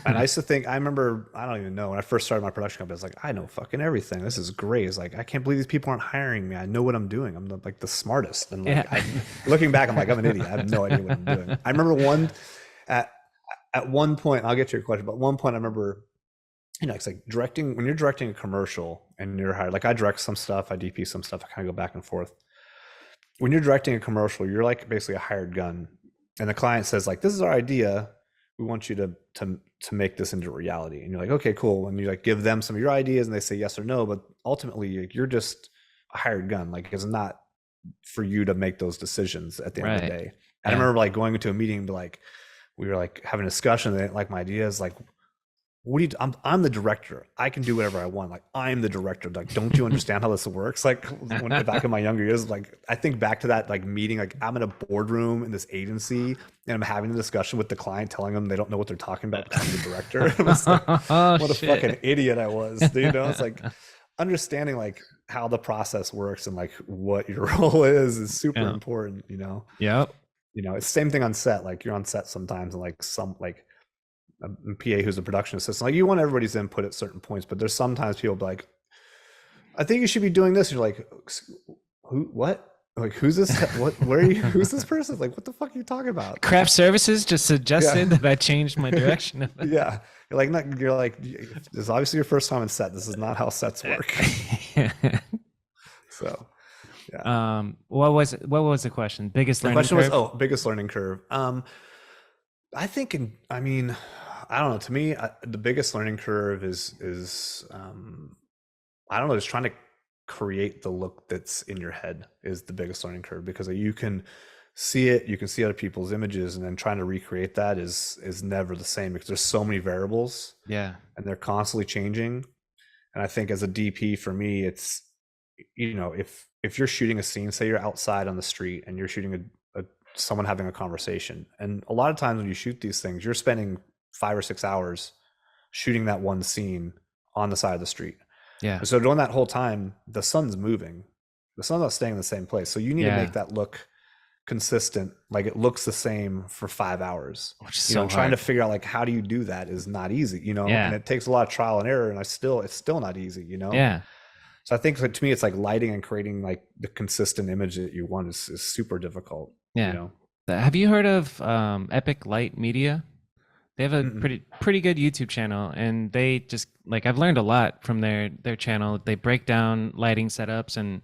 And I used to think, I remember, I don't even know, when I first started my production company, I was like, I know fucking everything. This is great. It's like, I can't believe these people aren't hiring me. I know what I'm doing. I'm like the smartest. And Yeah. like, looking back, I'm like, I'm an idiot. I have no idea what I'm doing. I remember at, at one point, I'll get to your question, but at one point I remember, it's like directing, when you're directing a commercial and you're hired, like I direct some stuff, I DP some stuff, I kind of go back and forth. When you're directing a commercial, you're like basically a hired gun, and the client says like, "This is our idea. We want you to make this into reality." And you're like, "Okay, cool." And you like give them some of your ideas, and they say yes or no. But ultimately, you're just a hired gun. Like it's not for you to make those decisions at the end of the Right. day. And I Yeah. remember like going into a meeting and be like, we were like having a discussion. They didn't like my ideas. Like, what do you? I'm the director. I can do whatever I want. Like I'm the director. Like, don't you understand how this works? Like when back in my younger years, like I think back to that like meeting. Like I'm in a boardroom in this agency, and I'm having a discussion with the client, telling them they don't know what they're talking about because I'm the director. It was like, Oh what a fucking shit. idiot I was. It's like understanding like how the process works and like what your role is super Yeah. important. Yep. It's the same thing on set. Like you're on set sometimes, and like some like a PA who's a production assistant. Like you want everybody's input at certain points, but there's sometimes people be like, I think you should be doing this. And you're like, who, what? Like, who's this? What, where are you? Who's this person? Like, what the fuck are you talking about? Craft services just suggested Yeah. that I changed my direction. Yeah. You're like, this is obviously your first time in set. This is not how sets work. So, yeah. What was the question? Biggest The learning question was, curve? oh, biggest learning curve. I think, I mean, I don't know. To me, the biggest learning curve is I don't know, just trying to create the look that's in your head is the biggest learning curve because you can see it, you can see other people's images, and then trying to recreate that is never the same because there's so many variables Yeah. and they're constantly changing. And I think as a DP for me, it's if you're shooting a scene, say you're outside on the street and you're shooting a someone having a conversation, and a lot of times when you shoot these things, you're spending 5 or 6 hours shooting that one scene on the side of the street. Yeah. And so during that whole time, the sun's moving. The sun's not staying in the same place. So you need to Yeah. make that look consistent, like it looks the same for 5 hours. Which is so Trying to hard. figure out like how do you do that is not easy, and Yeah. it takes a lot of trial and error. And it's still not easy. Yeah. So I think to me, it's like lighting and creating like the consistent image that you want is super difficult, you Yeah. know? Have you heard of Epic Light Media? They have a Mm-mm. pretty good YouTube channel, and they just like I've learned a lot from their channel. They break down lighting setups, and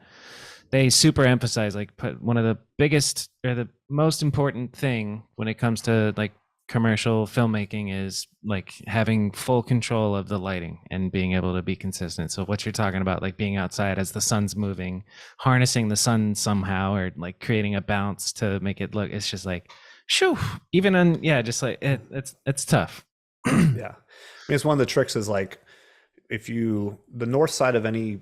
they super emphasize like put one of the biggest or the most important thing when it comes to like commercial filmmaking is like having full control of the lighting and being able to be consistent. So what you're talking about, like being outside as the sun's moving, harnessing the sun somehow, or like creating a bounce to make it look, it's just like shoo, even on, yeah, just like it's tough. Yeah. I mean, it's one of the tricks is like, the north side of any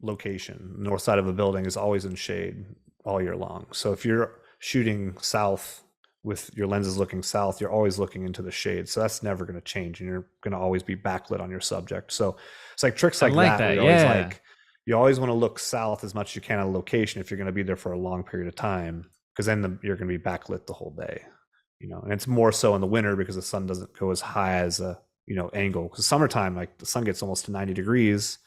location, north side of a building is always in shade all year long. So if you're shooting south with your lenses looking south, you're always looking into the shade. So that's never going to change, and you're going to always be backlit on your subject. So it's like tricks I like like that where that. you're always Yeah. like, you always want to look south as much as you can on location if you're going to be there for a long period of time, because then you're going to be backlit the whole day. And it's more so in the winter because the sun doesn't go as high as a angle. Because summertime, like the sun gets almost to 90 degrees.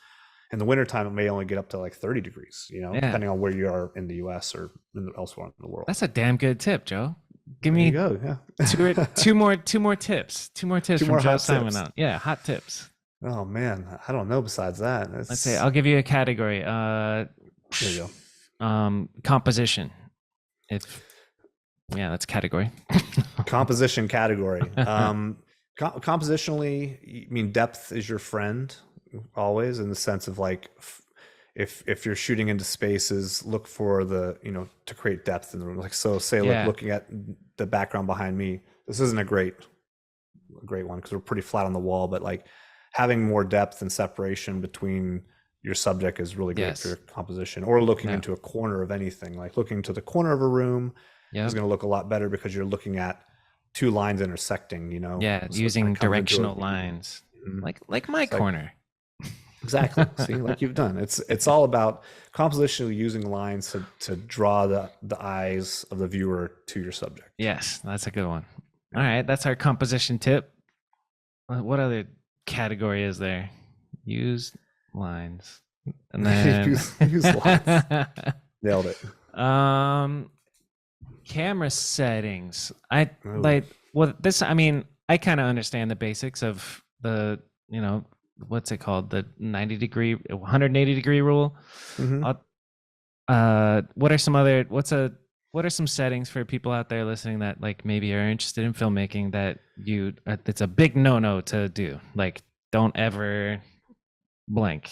In the wintertime, it may only get up to like 30 degrees, Yeah. depending on where you are in the US or elsewhere in the world. That's a damn good tip, Joe. Give There you me go. Yeah. two more tips. Two more tips Two from more Joe hot Simon tips. on. Yeah, hot tips. Oh man, I don't know. Besides that, Let's say it's I'll give you a category. there you go. Composition. If yeah, that's category. Composition category. Compositionally, I mean, depth is your friend always, in the sense of like, if you're shooting into spaces, look for the, to create depth in the room. Like, so say, like, Yeah. looking at the background behind me, this isn't a great one because we're pretty flat on the wall, but like having more depth and separation between your subject is really great for your Yes. composition. Or looking Yeah. into a corner of anything, like looking to the corner of a room is Yep. going to look a lot better because you're looking at two lines intersecting, Yeah. so it kind Using of comes into a directional lines, Mhm. like my It's like, corner. exactly, see, like you've done, it's all about compositionally using lines to draw the eyes of the viewer to your subject. Yes, that's a good one. All Yeah. right, that's our composition tip. What other category is there? Use lines. And then use lines. Nailed it. um camera settings. I Oh. like well this I mean, I kind of understand the basics of the, what's it called? The 90-degree 180-degree rule. Hmm. I'll, what are some other what are some settings for people out there listening that like maybe are interested in filmmaking that it's a big no to do, like don't ever blank.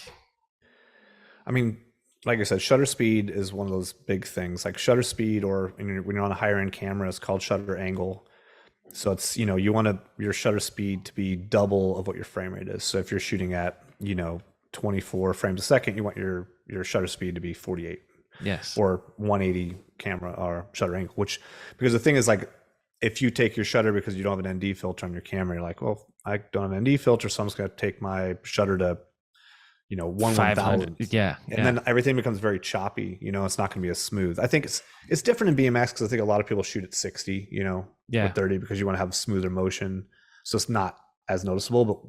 I mean, like I said, shutter speed is one of those big things. Like shutter speed, or when you're on a higher end camera, it's called shutter angle. So it's, you want your shutter speed to be double of what your frame rate is. So if you're shooting at, 24 frames a second, you want your shutter speed to be 48, Yes. or 180 camera or shutter angle, which, because the thing is, like, if you take your shutter because you don't have an ND filter on your camera, you're like, well, I don't have an ND filter, so I'm just going to take my shutter to, 500. 1/1000th. Yeah. And Yeah. then everything becomes very choppy. It's not going to be as smooth. I think it's different in BMX because I think a lot of people shoot at 60, or Yeah. 30, because you want to have smoother motion. So it's not as noticeable. But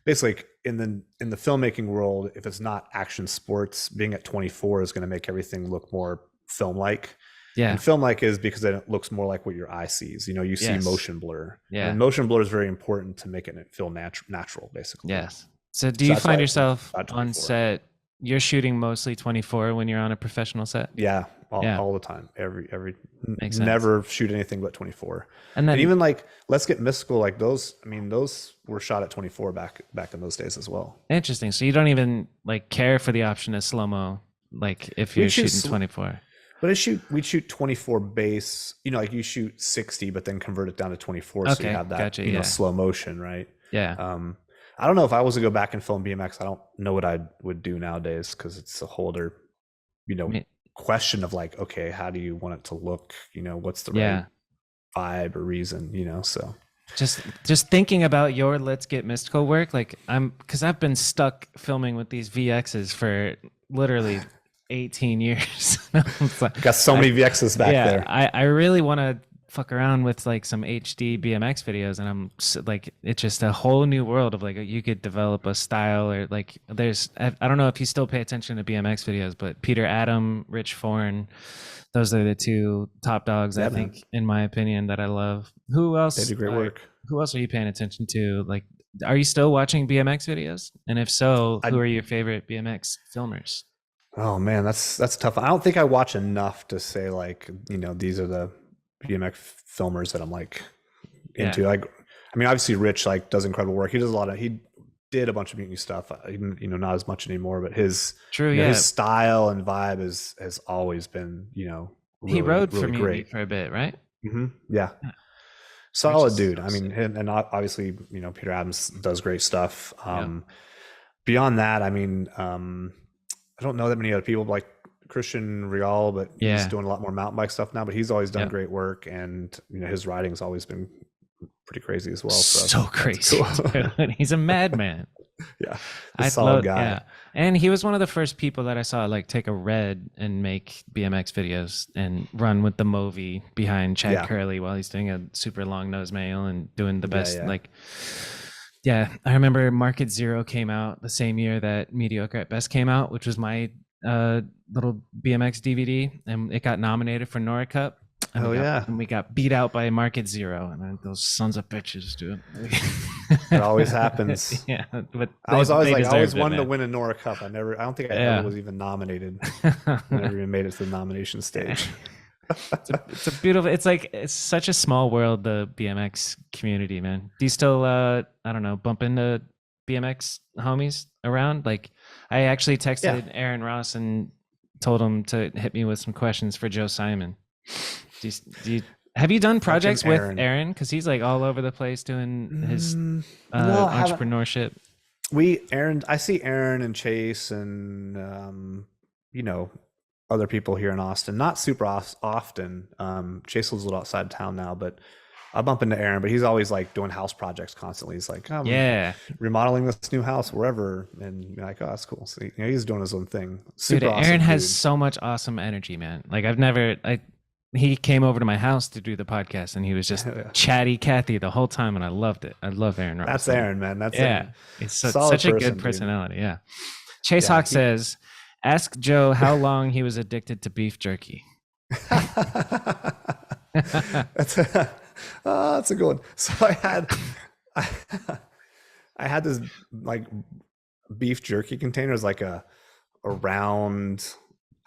basically, in the filmmaking world, if it's not action sports, being at 24 is going to make everything look more film-like. Yeah. And film-like is because then it looks more like what your eye sees. You see Yes. motion blur. Yeah. And motion blur is very important to make it feel natural, basically. Yes. So do So you that's why find it's yourself about on 24. set, you're shooting mostly 24 when you're on a professional set? Yeah, Yeah. all the time. Every Makes sense. never shoot anything but 24. And then And even like Let's Get Mystical, like those. I mean, those were shot at 24 back in those days as well. interesting. So you don't even like care for the option of slow-mo, like if you're shooting 24. But we'd shoot 24 base. Like you shoot 60, but then convert it down to 24, so you Okay, have that gotcha, yeah. slow motion, right? Yeah. I don't know if I was to go back and film BMX. I don't know what I would do nowadays, because it's a whole other, Me- question of like, okay, how do you want it to look? What's the Yeah. right vibe or reason? So Just thinking about your Let's Get Mystical work, like because I've been stuck filming with these VXs for literally 18 years. got so many VXs back yeah, there. I really want to fuck around with like some HD BMX videos, and like, it's just a whole new world of like, you could develop a style, or like I don't know if you still pay attention to BMX videos, but Peter Adam, Rich Forn, those are the two top dogs, Yeah, I man. think, in my opinion, that I love. Who else? They do great work. Who else are you paying attention to? Like, are you still watching BMX videos? And if so, who are your favorite BMX filmers? Oh man, that's tough. I don't think I watch enough to say like, these are the BMX filmers that I'm like into. Yeah. I mean, obviously Rich like does incredible work. He did a bunch of mutiny stuff, not as much anymore, but his True, yeah. his style and vibe has always been, really, He rode really for me great. for a bit, right? Mm-hmm. Yeah. Yeah. Solid is dude. so I mean, and obviously, Peter Adams does great stuff. Yeah. Beyond that, I mean, I don't know that many other people like Christian Rial, but he's Yeah. doing a lot more mountain bike stuff now, but he's always done Yeah. great work, and his riding's always been pretty crazy as well. So that's crazy. cool. He's a madman. Yeah. I Solid guy. Yeah. And he was one of the first people that I saw like take a red and make BMX videos and run with the Movi behind Chad Yeah. Curley while he's doing a super long nose mail and doing the best. yeah. Like, yeah, I remember Market Zero came out the same year that Mediocre at Best came out, which was my little BMX DVD, and it got nominated for Nora Cup. and Oh yeah, we got beat out by Market Zero, and those sons of bitches, dude. it always happens. Yeah, but I was always they like, I always deserved it, wanted to man. win a Nora Cup. I don't think I ever Yeah. was even nominated. I never even made it to the nomination stage. It's a beautiful. It's like it's such a small world, the BMX community, man. Do you still I don't know, bump into BMX homies around? Like I actually Yeah, texted Aaron Ross and told him to hit me with some questions for Joe Simon. Do you have you done fucking projects with Aaron. Aaron? Because he's like all over the place doing his No, I haven't. entrepreneurship. Aaron, I see Aaron and Chase and you know, other people here in Austin. Not super often. Chase lives a little outside town now, but I bump into Aaron. But he's always like doing house projects constantly. He's like, I'm Yeah, remodeling this new house wherever, and you're like, oh, that's cool. So he's doing his own thing. dude, Super Aaron awesome has dude. so much awesome energy, man. Like I've never, he came over to my house to do the podcast, and he was just chatty Cathy the whole time, and I loved it. I love Aaron Ross. That's Man. Aaron, man. That's Yeah, Aaron. it's Solid such a good person, dude. personality. Yeah. Chase Yeah, Hawk says, "Ask Joe how long he was addicted to beef jerky." that's that's a good one. So I, I had this like beef jerky container. It was like a round,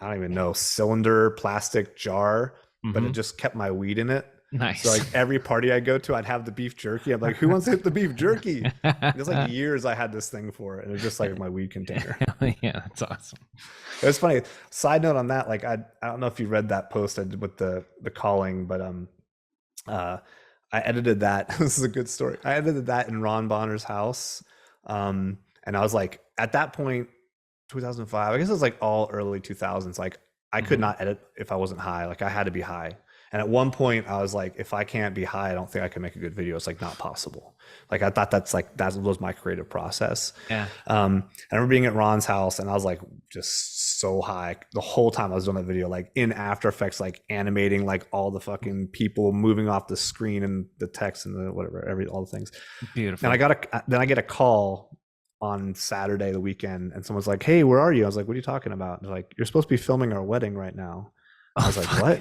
I don't even know, cylinder plastic jar, but it Hmm. just kept my weed in it. So Nice. like every party I go to, I'd have the beef jerky. I'm like, who wants to hit the beef jerky? It was like years I had this thing for it, and it was just like my weed container. Yeah, that's awesome. It was funny. Side note on that, like I don't know if you read that post I did with the calling, but uh I edited that. This is a good story. I edited that in Ron Bonner's house. And I was like, at that point, 2005, I guess it was like all early 2000s. Like I could Hmm. not edit if I wasn't high. Like I had to be high. And at one point I was like, if I can't be high, I don't think I can make a good video. It's like not possible. Like I thought that was my creative process. Yeah. I remember being at Ron's house and I was like just so high the whole time I was doing that video, like in After Effects, like animating like all the fucking people moving off the screen and the text and the whatever, all the things. And Beautiful. then I get a call on Saturday, the weekend, and someone's like, "Hey, where are you?" I was like, "What are you talking about?" And they're like, "You're supposed to be filming our wedding right now." I Oh was like, fuck. "What?"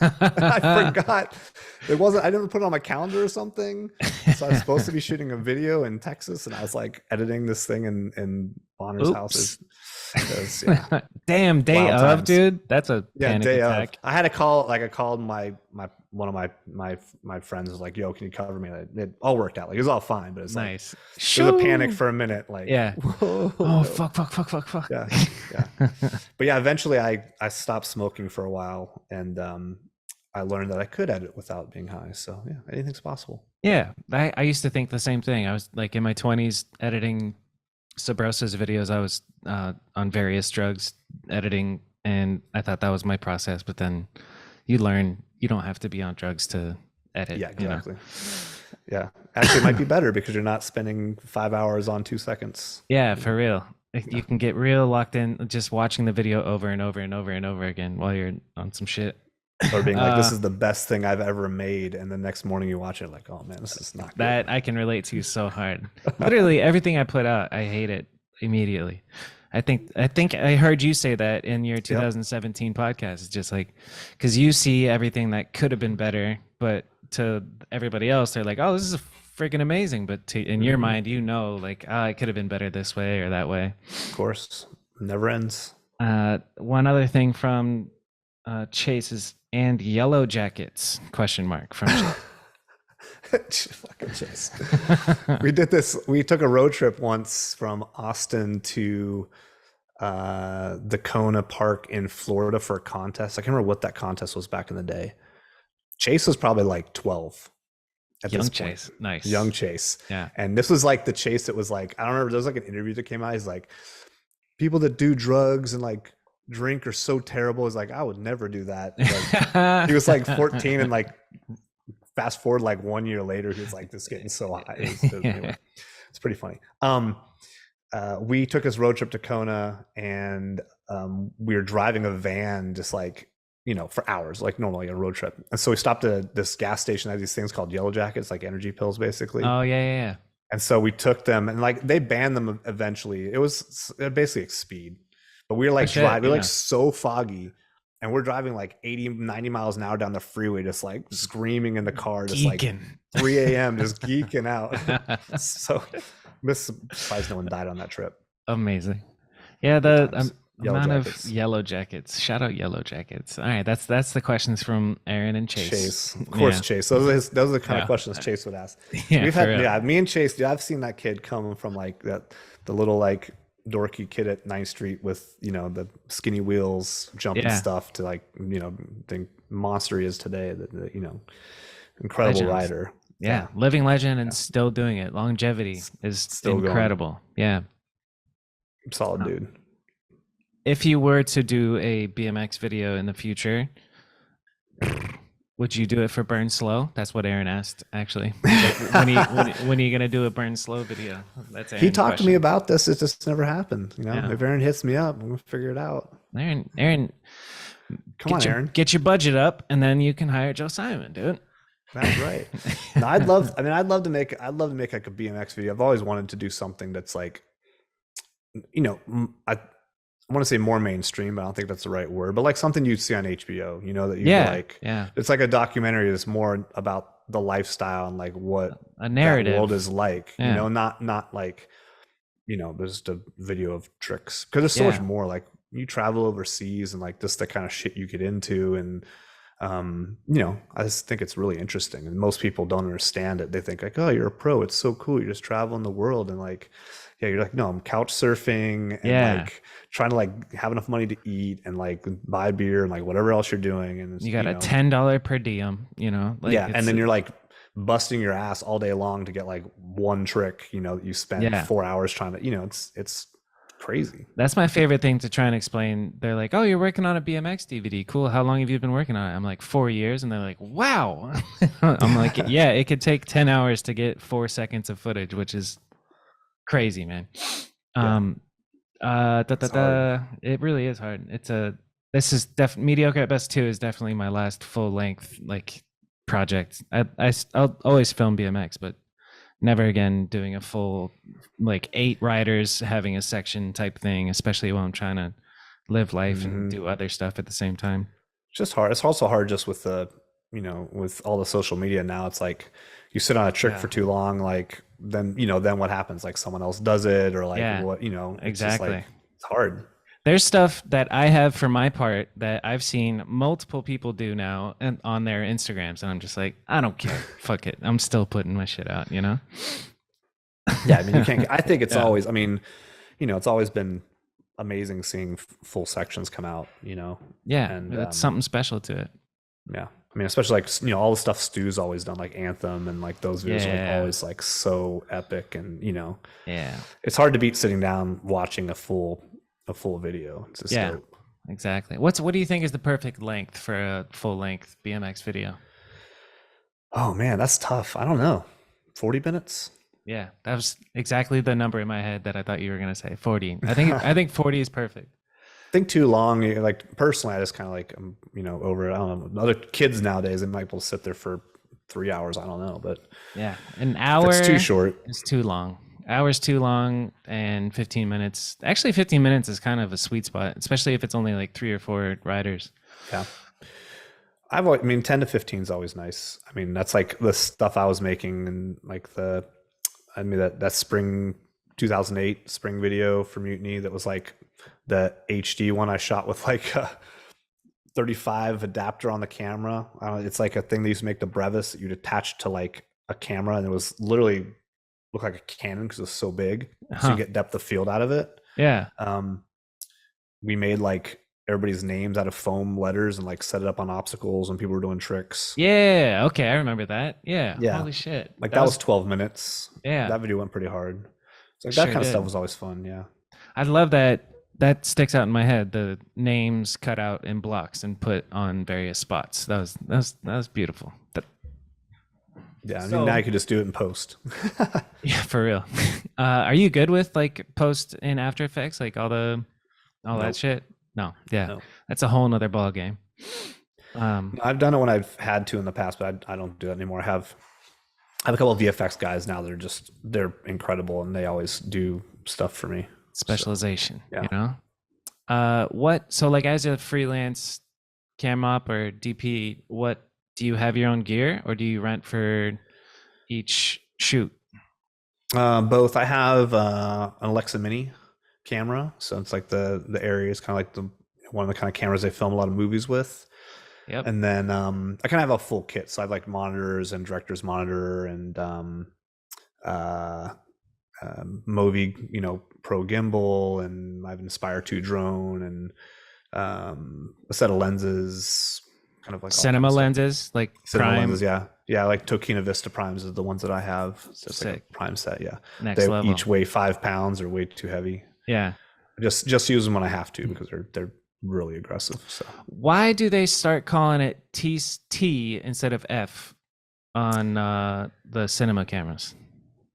I forgot. It wasn't. I didn't put it on my calendar or something. So I was supposed to be shooting a video in Texas, and I was like editing this thing in Bonner's house. Oops. It was, yeah, Damn, day wild of, times. dude. That's a Yeah, panic day of. attack. I had a call. Like I called my one of my friends was like, "Yo, can you cover me?" And it all worked out. Like it was all fine, but it's like Nice. there was a panic Shoo. for a minute. Like, Yeah. whoa, Oh no. fuck. Yeah, yeah. But yeah, eventually I stopped smoking for a while, and I learned that I could edit without being high. So yeah, anything's possible. Yeah, I used to think the same thing. I was like in my 20s editing Sabrosa's videos. I was on various drugs editing, and I thought that was my process. But then you learn you don't have to be on drugs to edit. Yeah, exactly. Yeah, actually, it might be better because you're not spending 5 hours on 2 seconds. Yeah, for real. Yeah. You can get real locked in just watching the video over and over and over and over again while you're on some shit. Or being like, this is the best thing I've ever made, and the next morning you watch it like, oh man, this is not good. That I can relate to so hard. Literally everything I put out, I hate it immediately. I think I heard you say that in your 2017 podcast. It's just like because you see everything that could have been better, but to everybody else, they're like, "Oh, this is freaking amazing." But in your mind, you know, like, "Oh, it could have been better this way or that way." Of course, never ends. One other thing from Chase is and yellow jackets question mark from Fucking Chase. We did this. We took a road trip once from Austin to Dacona Park in Florida for a contest. I can't remember what that contest was back in the day. Chase was probably like 12 at Young this Chase. point. Nice. Young Chase. Yeah. And this was like the Chase that was like, I don't remember, there was like an interview that came out. He's like, people that do drugs and like drink are so terrible. He's like, I would never do that. Like, he was like 14 and like fast forward like 1 year later, he was like just getting so high. Anyway, it's pretty funny. We took this road trip to Kona, and we were driving a van just like, for hours, like normally a road trip. And so we stopped at this gas station that had these things called Yellow Jackets, like energy pills, basically. Oh yeah. And so we took them, and like they banned them eventually. It was basically like speed, but we were like driving, we were like so foggy. and we're driving like 80, 90 miles an hour down the freeway, just like screaming in the car, just like Geeking. 3 a.m., just geeking out. So I'm surprised no one died on that trip. Amazing. Yeah, Good the times. Yellow amount of Jackets. yellow jackets. Shout out yellow jackets. All right, that's the questions from Aaron and Chase. Chase, of course, Yeah, Chase. Those are the kind of yeah, questions Chase would ask. yeah, We've for had, real. yeah, me and Chase. Yeah, I've seen that kid come from like the little like dorky kid at Ninth Street with the skinny wheels, jumping Yeah, stuff to like the monster he is today. The incredible legend. rider. Yeah, Yeah, living legend and yeah, still doing it. Longevity is still going. incredible. Yeah. Solid dude. If you were to do a BMX video in the future, would you do it for Burn Slow? That's what Aaron asked, actually. He's like, when are you gonna do a Burn Slow video? That's He Aaron's talked to me question. about this. It just never happened. Yeah, If Aaron hits me up, we'll figure it out. Aaron, Come on, Aaron. get your budget up, and then you can hire Joe Simon, dude. That's right. No, I'd love. I mean, I'd love to make like a BMX video. I've always wanted to do something that's like, I want to say more mainstream, but I don't think that's the right word. But like something you'd see on HBO. That you Yeah, like. yeah, It's like a documentary that's more about the lifestyle and like what a that world narrative. is like. Yeah, Not like there's just a video of tricks because there's so much yeah, more. Like you travel overseas and like this the kind of shit you get into and I just think it's really interesting and most people don't understand it. They think like, oh, you're a pro, it's so cool, you're just traveling the world and like, yeah, you're like, no, I'm couch surfing and yeah. like trying to like have enough money to eat and like buy beer and like whatever else you're doing and it's, You got a $10 per diem. Like yeah, and it's then you're like busting your ass all day long to get like one trick, you spend yeah. 4 hours trying to, it's crazy. That's my favorite thing to try and explain. They're like, "Oh, you're working on a BMX DVD. Cool. How long have you been working on it?" I'm like, 4 years. And they're like, "Wow." I'm like, "Yeah, it could take 10 hours to get 4 seconds of footage, which is crazy, man." Yeah, Um, it's hard. it really is hard. This is mediocre at best too is definitely my last full length like project. I'll always film BMX, but never again doing a full like 8 riders having a section type thing, especially while I'm trying to live life and Hmm. do other stuff at the same time. It's just hard. It's also hard just with with all the social media now. It's like you sit on a trick Yeah. for too long, like then what happens? Like someone else does it, or like Yeah, it's just exactly. like it's hard. There's stuff that I have for my part that I've seen multiple people do now and on their Instagrams, and I'm just like, I don't care. Fuck it. I'm still putting my shit out, you know? Yeah, I mean, you can't. I think it's Yeah. always. I mean, it's always been amazing seeing full sections come out. Yeah. And It's something special to it. yeah, I mean, especially like all the stuff Stu's always done, like Anthem, and like those videos are like Yeah. always like so epic, and Yeah. it's hard to beat sitting down watching a full video. It's just Yeah. dope. Exactly. What do you think is the perfect length for a full length BMX video? Oh man, that's tough. I don't know. 40 minutes? Yeah, that was exactly the number in my head that I thought you were gonna say. 40. I think 40 is perfect. Think too long. Like personally, I just kind of like I'm, over it. I don't know. Other kids nowadays, they might be able to sit there for 3 hours. I don't know, but Yeah, an if hour it's too short, is too long. Hours too long, and 15 minutes. Actually, 15 minutes is kind of a sweet spot, especially if it's only like 3 or 4 riders. yeah. I mean, 10 to 15 is always nice. I mean, that's like the stuff I was making and like I mean, that spring 2008 spring video for Mutiny that was like the HD one I shot with like a 35 adapter on the camera. It's like a thing they used to make the Brevis that you'd attach to like a camera, and it was literally looked like a Canon because it was so big, so you Huh. get depth of field out of it. Yeah. Um, we made like everybody's names out of foam letters and like set it up on obstacles when people were doing tricks. Yeah. Okay, I remember that. Yeah. Yeah, Holy shit. like That that was was 12 minutes. yeah. That video went pretty hard. So like that Sure kind of stuff did. was always fun. Yeah. I love that. That sticks out in my head. The names cut out in blocks and put on various spots. That was beautiful. Yeah. I mean, now So you could just do it in post. yeah, for real. Are you good with like post in After Effects, like all that Nope. shit? No, yeah, No. that's a whole nother ball game. I've done it when I've had to in the past, but I don't do it anymore. I have a couple of VFX guys now that they're incredible and they always do stuff for me. So Specialization, yeah. What? So like as a freelance cam op or DP, what do you have your own gear or do you rent for each shoot? Both. I have an Alexa Mini camera, so it's like the area is kind of like the one of the kind of cameras they film a lot of movies with. Yep. And then I kind of have a full kit, so I have like monitors and director's monitor and uh, Movi, Pro gimbal, and I have an Inspire 2 drone and a set of lenses, kind of like all kind Cinema of stuff. lenses, like Cinema lenses, prime, yeah, like Tokina Vista primes is the ones that I have. So it's like a sick, prime set, yeah. next They level. each weigh 5 pounds, or way too heavy. Yeah. Just use them when I have to because they're really aggressive. So Why do they start calling it T instead of F on the cinema cameras?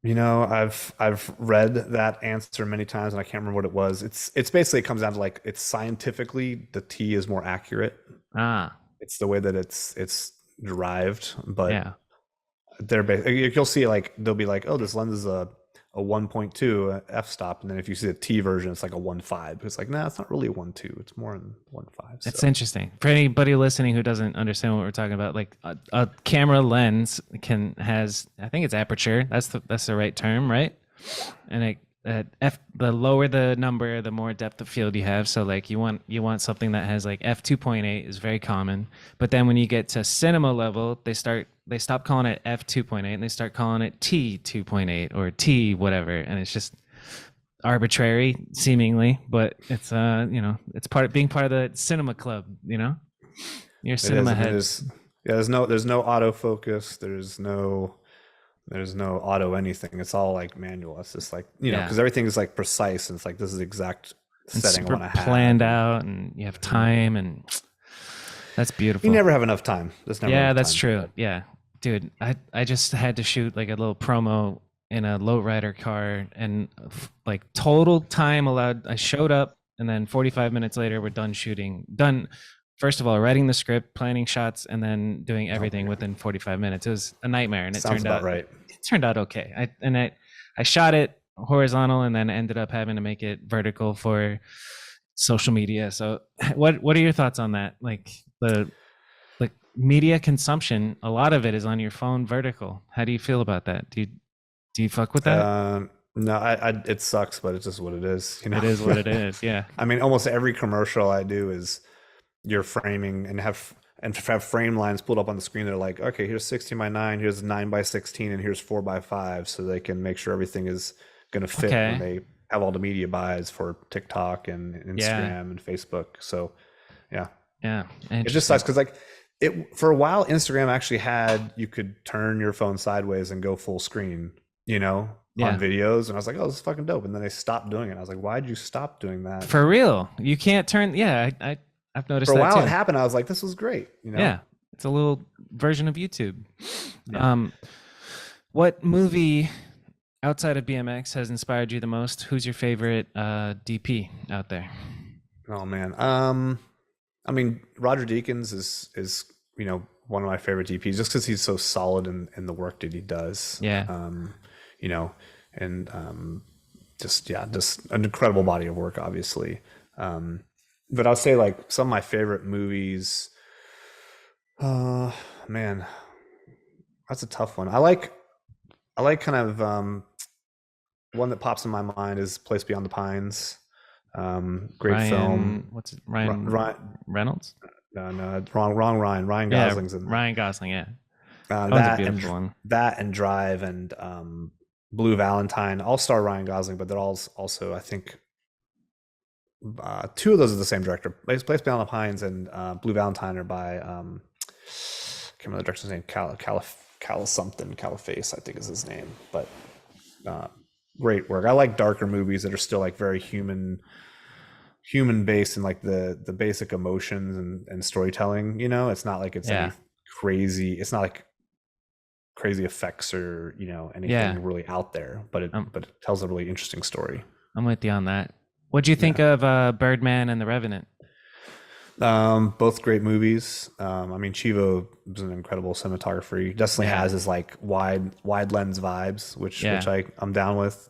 I've read that answer many times and I can't remember what it was. It's basically, it comes down to like, it's scientifically the T is more accurate. Ah, It's the way that it's derived, but yeah. you'll see like they'll be like, oh, this lens is a 1.2 f-stop, and then if you see the T version, it's like a 1.5. It's like, nah, it's not really a 1.2. It's more than 1.5. It's So interesting. For anybody listening who doesn't understand what we're talking about, like a camera lens has, I think it's aperture. That's the right term, right? And the lower the number, the more depth of field you have. So like you want something that has like f2.8 is very common. But then when you get to cinema level, they stop calling it f2.8 and they start calling it t2.8 or t whatever, and it's just arbitrary seemingly, but it's it's being part of the cinema club, you're it is. cinema I mean, heads. yeah, there's no autofocus. There's no auto anything. It's all like manual. It's just like, Yeah, because everything is like precise, and it's like, this is the exact and setting I super want to have. planned And out and you have mhm. time, and that's You beautiful. never have enough time. There's never Yeah, enough that's time. true. But Yeah, dude, I just had to shoot like a little promo in a lowrider car, and like total time allowed. I showed up, and then 45 minutes later, we're done shooting. Done. First of all, writing the script, planning shots, and then doing oh everything man, within 45 minutes. It was a nightmare, and sounds about right. it turned out okay. I shot it horizontal, and then ended up having to make it vertical for social media. So, what are your thoughts on that? Like media consumption, a lot of it is on your phone vertical. How do you feel about that? Do you fuck with that? No, it sucks, but it's just what it is. It is what it is. Yeah. I mean, almost every commercial I do is you're framing and have frame lines pulled up on the screen. They're like, okay, here's 16 by 9, here's 9 by 16, and here's 4 by 5, so they can make sure everything is going to fit when Okay. they have all the media buys for TikTok and Yeah. Instagram and Facebook. So yeah, Yeah. it just sucks Interesting. because like it for a while, Instagram actually had, you could turn your phone sideways and go full screen, on Yeah. videos, and I was like, oh, this is fucking dope. And then they stopped doing it. I was like, why'd you stop doing that? For real. You can't turn. Yeah. I've For noticed a that while it too. happened. I was like, this was great. Yeah. It's a little version of YouTube. Yeah. Um, what movie outside of BMX has inspired you the most? Who's your favorite DP out there? Oh man. I mean, Roger Deakins is one of my favorite DPs just because he's so solid in the work that he does. Yeah. You know, and just an incredible body of work, obviously. But I'll say like some of my favorite movies. Uh, man, that's a tough one. I like kind of one that pops in my mind is Place Beyond the Pines. Great film. Ryan, what's it? Ryan Ryan, Reynolds? no, wrong Ryan. Ryan Yeah, Gosling's in that. Ryan Gosling. Yeah, that one's a That and beautiful one. Drive and Blue Valentine, all star Ryan Gosling, but they're all also, I think, two of those are the same director. Place Beyond the Pines and Blue Valentine are by can't remember the director's name. Cal something, Califace, I think is his name. But uh, great work. I like darker movies that are still like very human based and like the basic emotions and storytelling. It's not like it's Yeah, any crazy. It's not like crazy effects or yeah. anything really out there. But it Um, but it tells a really interesting story. I'm with you on that. What'd you think Yeah. of Birdman and The Revenant? Both great movies. I mean, Chivo was an incredible cinematographer. He definitely Yeah, has his like wide lens vibes, which yeah, I'm down with.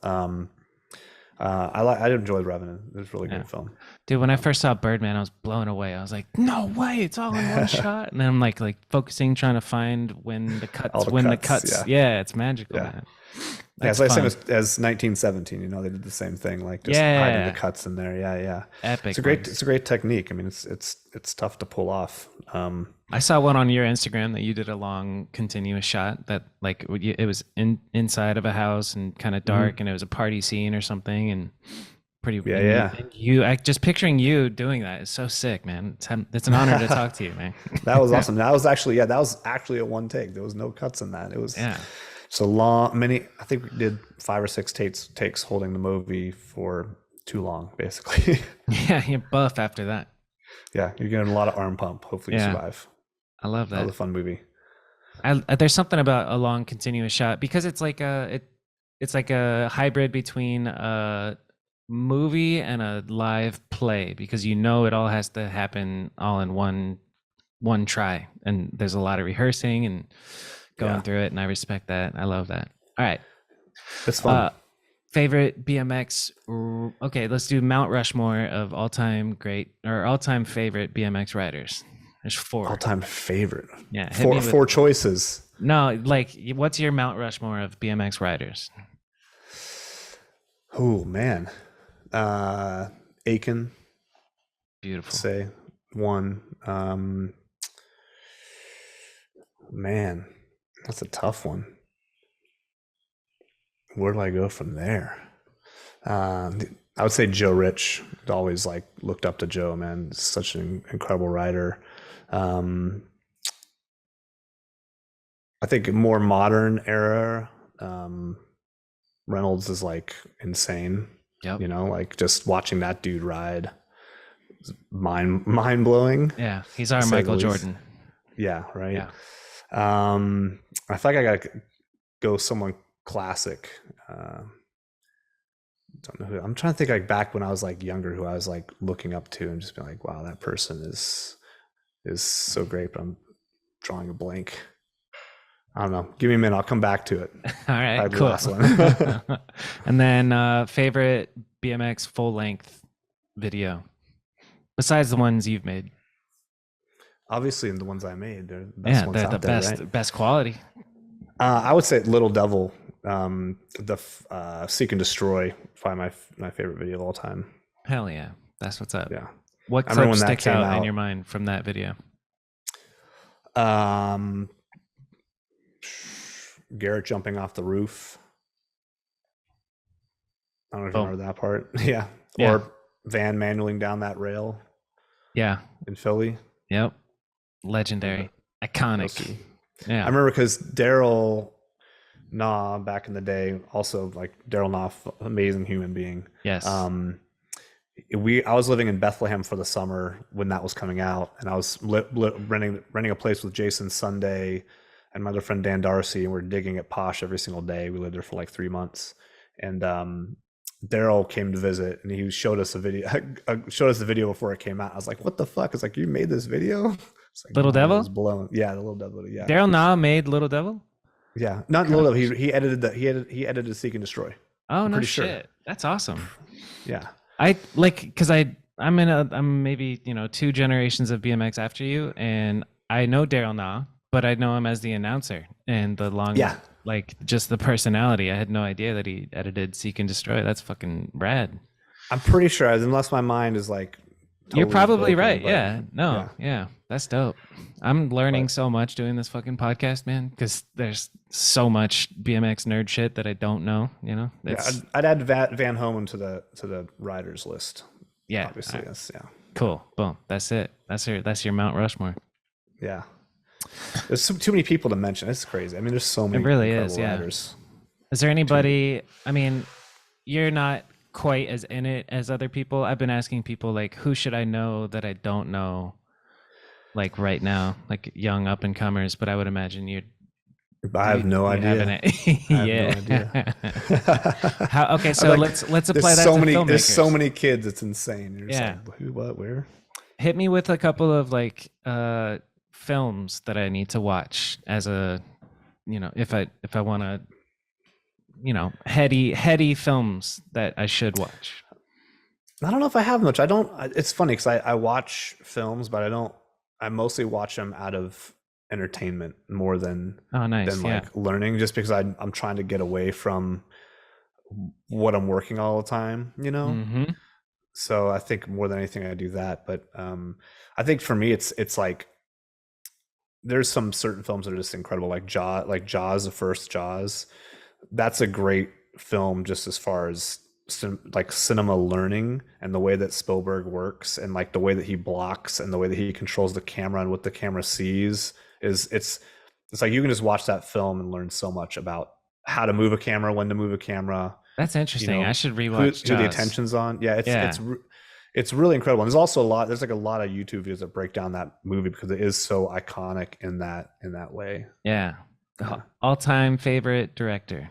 I enjoyed Revenant. It was a really Yeah. great film. Dude, when I first saw Birdman, I was blown away. I was like, "No way, it's all in one shot." And then I'm like focusing, trying to find All the when the cuts, cuts. yeah, Yeah, it's magical, yeah. man. Yeah, That's it's like same fun. as 1917. You know, they did the same thing, like just hiding the Yeah, cuts in there. Yeah, yeah. epic It's ones. a great technique. I mean, it's tough to pull off. I saw one on your Instagram that you did a long continuous shot that like it was inside of a house and kind of Mhm. dark and it was a party scene or something and pretty Yeah, yeah. and you I just picturing you doing that is so sick, man. It's an honor to talk to you, man. That was awesome. That was actually, yeah, that was actually a one take. There was no cuts in that. It was Yeah. so long. I think we did 5 or 6 takes holding the movie for too long, basically. Yeah, you're buff after that. Yeah, you're getting a lot of arm pump. Hopefully, you Yeah. survive. I love That was that. a fun movie. There's something about a long continuous shot because it's like a hybrid between a movie and a live play because you know it all has to happen all in one try and there's a lot of rehearsing and going Yeah, through it and I respect that. I love that. All right. it's fun. Uh favorite BMX okay, let's do Mount Rushmore of all-time great or all-time favorite BMX riders. There's All four. time favorite. Yeah, hit Four me with four choices. no, like what's your Mount Rushmore of BMX riders? Oh man, Aiken, Beautiful. say one. Man, that's a tough one. Where do I go from there? I would say Joe Rich. Always like looked up to Joe, man. Such an incredible rider. Um, I think more modern era. Um, Reynolds is like insane. Yep. You know, like just watching that dude ride, mind blowing, Yeah, he's to our say the Michael least. Jordan. Yeah, right. Yeah. I feel like I gotta go someone classic. Don't know who. I'm trying to think like back when I was like younger, who I was like looking up to, and just being like, wow, that person is so great. But I'm drawing a blank. I don't know. Give me a minute. I'll come back to it. All right, Probably the cool. last one. And then favorite BMX full length video besides the ones you've made. Obviously, in the ones I made, they're the best Yeah, ones they're the out there, right? best quality. I would say Little Devil, Seek and Destroy, probably my favorite video of all time. Hell yeah. That's what's up. Yeah, What I remember clip when that sticks came out in your out. mind from that video? Um, Garrett jumping off the roof. I don't know if you Oh, remember that part. Yeah, yeah. or Van manualing down that rail Yeah. in Philly. Yep. And Legendary. those Iconic. two. I Yeah. remember because Daryl Nah back in the day, also like Daryl Nah, amazing human being. Yes. Um, I was living in Bethlehem for the summer when that was coming out, and I was renting a place with Jason Sunday and my other friend Dan Darcy, and we're digging at Posh every single day. We lived there for like 3 months, and Daryl came to visit, and he showed us a video. Showed us the video before it came out. I was like, "What the fuck?" It's like, "You made this video?" It's like, Little "My mind Devil? was blown." Yeah, the Little Devil. Yeah, Daryl Nah made Little Devil? yeah, not Little Devil. He edited he edited Seek and Destroy. Oh, I'm no pretty sure. shit. That's awesome. Yeah. I like because I'm maybe two generations of BMX after you, and I know Daryl Nah, but I know him as the announcer and the long Yeah. like just the personality. I had no idea that he edited Seek and Destroy. That's fucking rad. I'm pretty sure, unless my mind is like You're totally probably broken, right. but Yeah. No. yeah, Yeah. That's dope. I'm learning but so much doing this fucking podcast, man, because there's so much BMX nerd shit that I don't know. yeah, It's I'd add Van Hoen to the riders list. yeah. All Obviously, right, yes, yeah, cool. Boom. That's it. That's your Mount Rushmore. yeah. There's too many people to mention. It's crazy. I mean, there's so It many really incredible is. Yeah. riders. Is there anybody? I mean, you're not quite as in it as other people. I've been asking people like, who should I know that I don't know, like right now, like young up and comers. But I would imagine you. I have no Do you have idea. an I have no idea. yeah? How? Okay, so Like, let's apply that to filmmakers. There's so many kids. It's insane. You're just Yeah. like, who, what, where? Hit me with a couple of like films that I need to watch as a if I want to heady films that I should watch? I don't know if I have much. I don't. It's funny because I watch films, but I don't. I mostly watch them out of entertainment more Oh, than nice. Yeah. like learning, just because I'm trying to get away from what I'm working all the time, you know? Mm-hmm. So I think more than anything I do that. But I think for me it's like there's some certain films that are just incredible, like Jaws, the first Jaws. That's a great film just as far as like cinema learning and the way that Spielberg works and like the way that he blocks and the way that he controls the camera and what the camera sees is it's like you can just watch that film and learn so much about how to move a camera, when to move a camera, That's you interesting. I know, should rewatch who the Jaws. attention's on. Yeah, Yeah. it's really incredible. And there's also there's like a lot of YouTube videos that break down that movie because it is so iconic in that way. Yeah. Yeah. All-time favorite director.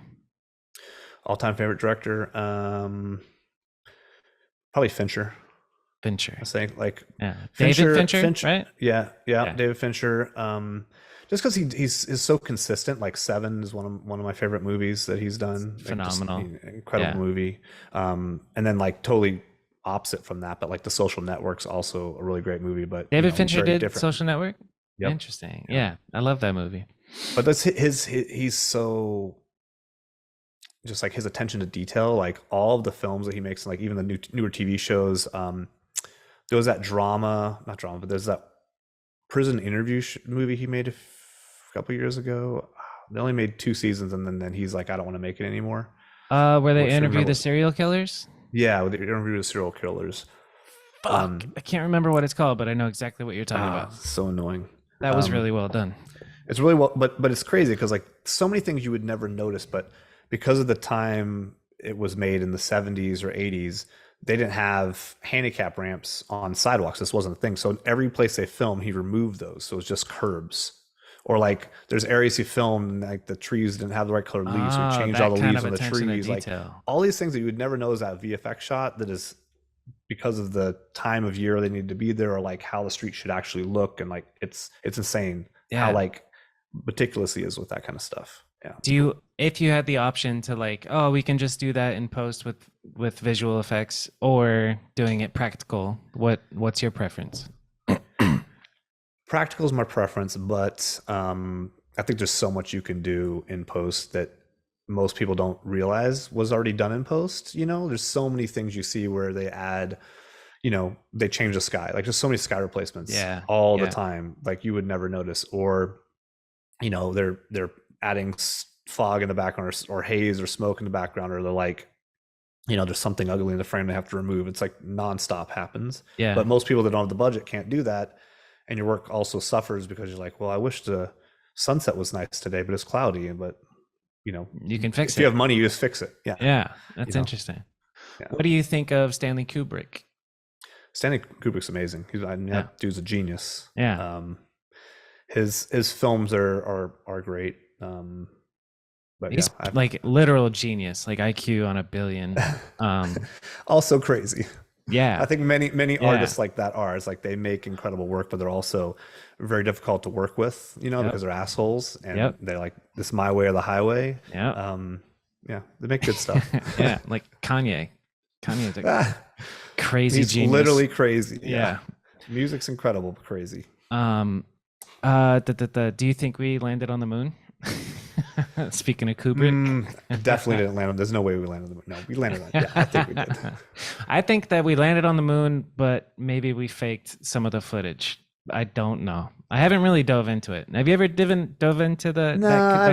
All-time favorite director, probably Fincher. I Fincher. think like Yeah. David Fincher, Fincher. right? Yeah, yeah, Yeah. David Fincher. Just because he's is so consistent. Like Seven is one of my favorite movies that he's done. Like just Phenomenal. incredible Yeah. movie. And then like totally opposite from that, but like The Social Network's also a really great movie. But David Fincher very did different. Social Network? Yep. Interesting. Yep. Yeah. I love that movie. But that's he's so just like his attention to detail, like all of the films that he makes, like even the newer TV shows. There was that not drama, but there's that prison interview movie he made a couple years ago. They only made 2 seasons, and then he's like, I don't want to make it anymore. Where I they wish I interview remember. the serial killers? Yeah, with the interview with serial killers. Fuck. I can't remember what it's called, but I know exactly what you're talking about. So annoying. That was really well done. It's really well, but it's crazy because like so many things you would never notice, but because of the time it was made in the 70s or 80s, they didn't have handicap ramps on sidewalks. This wasn't a thing. So every place they filmed, he removed those. So it was just curbs. Or like there's areas he filmed and like the trees didn't have the right colored leaves. So he changed all That the kind leaves of on the attention to trees. Like detail. all these things that you would never know is that VFX shot that is because of the time of year they need to be there, or like how the street should actually look. And like it's insane how Yeah. like meticulous he is with that kind of stuff. Yeah. Do you, if you had the option to like, oh, we can just do that in post with visual effects or doing it practical, what's your preference? Practical is my preference, but I think there's so much you can do in post that most people don't realize was already done in post. There's so many things you see where they add, they change the sky. Like there's so many sky replacements Yeah. all the Yeah. time, like you would never notice. Or, they're adding fog in the background or haze or smoke in the background, or they're like, there's something ugly in the frame they have to remove. It's like nonstop happens. Yeah. But most people that don't have the budget can't do that. And your work also suffers because you're like, well, I wish the sunset was nice today, but it's cloudy. But You can fix if it. you have money, you just fix it. Yeah. Yeah. That's know. interesting. Yeah. What do you think of Stanley Kubrick? Stanley Kubrick's amazing. That dude's a genius. Yeah. His films are great. But He's yeah, like literal genius, like IQ on a billion. Also crazy. Yeah. I think many artists like that are. It's like they make incredible work, but they're also very difficult to work with, because they're assholes and they're like, this is my way or the highway. Yeah. Yeah, they make good stuff. Yeah, like Kanye. Kanye's a crazy He's genius. literally crazy. Yeah. Music's incredible, but crazy. Do you think we landed on the moon? Speaking of Kubrick, Definitely didn't land on. There's no way we landed on the moon. No, we landed on. Yeah, I think we did. I think that we landed on the moon, but maybe we faked some of the footage. I don't know. I haven't really dove into it. Have you ever dove into that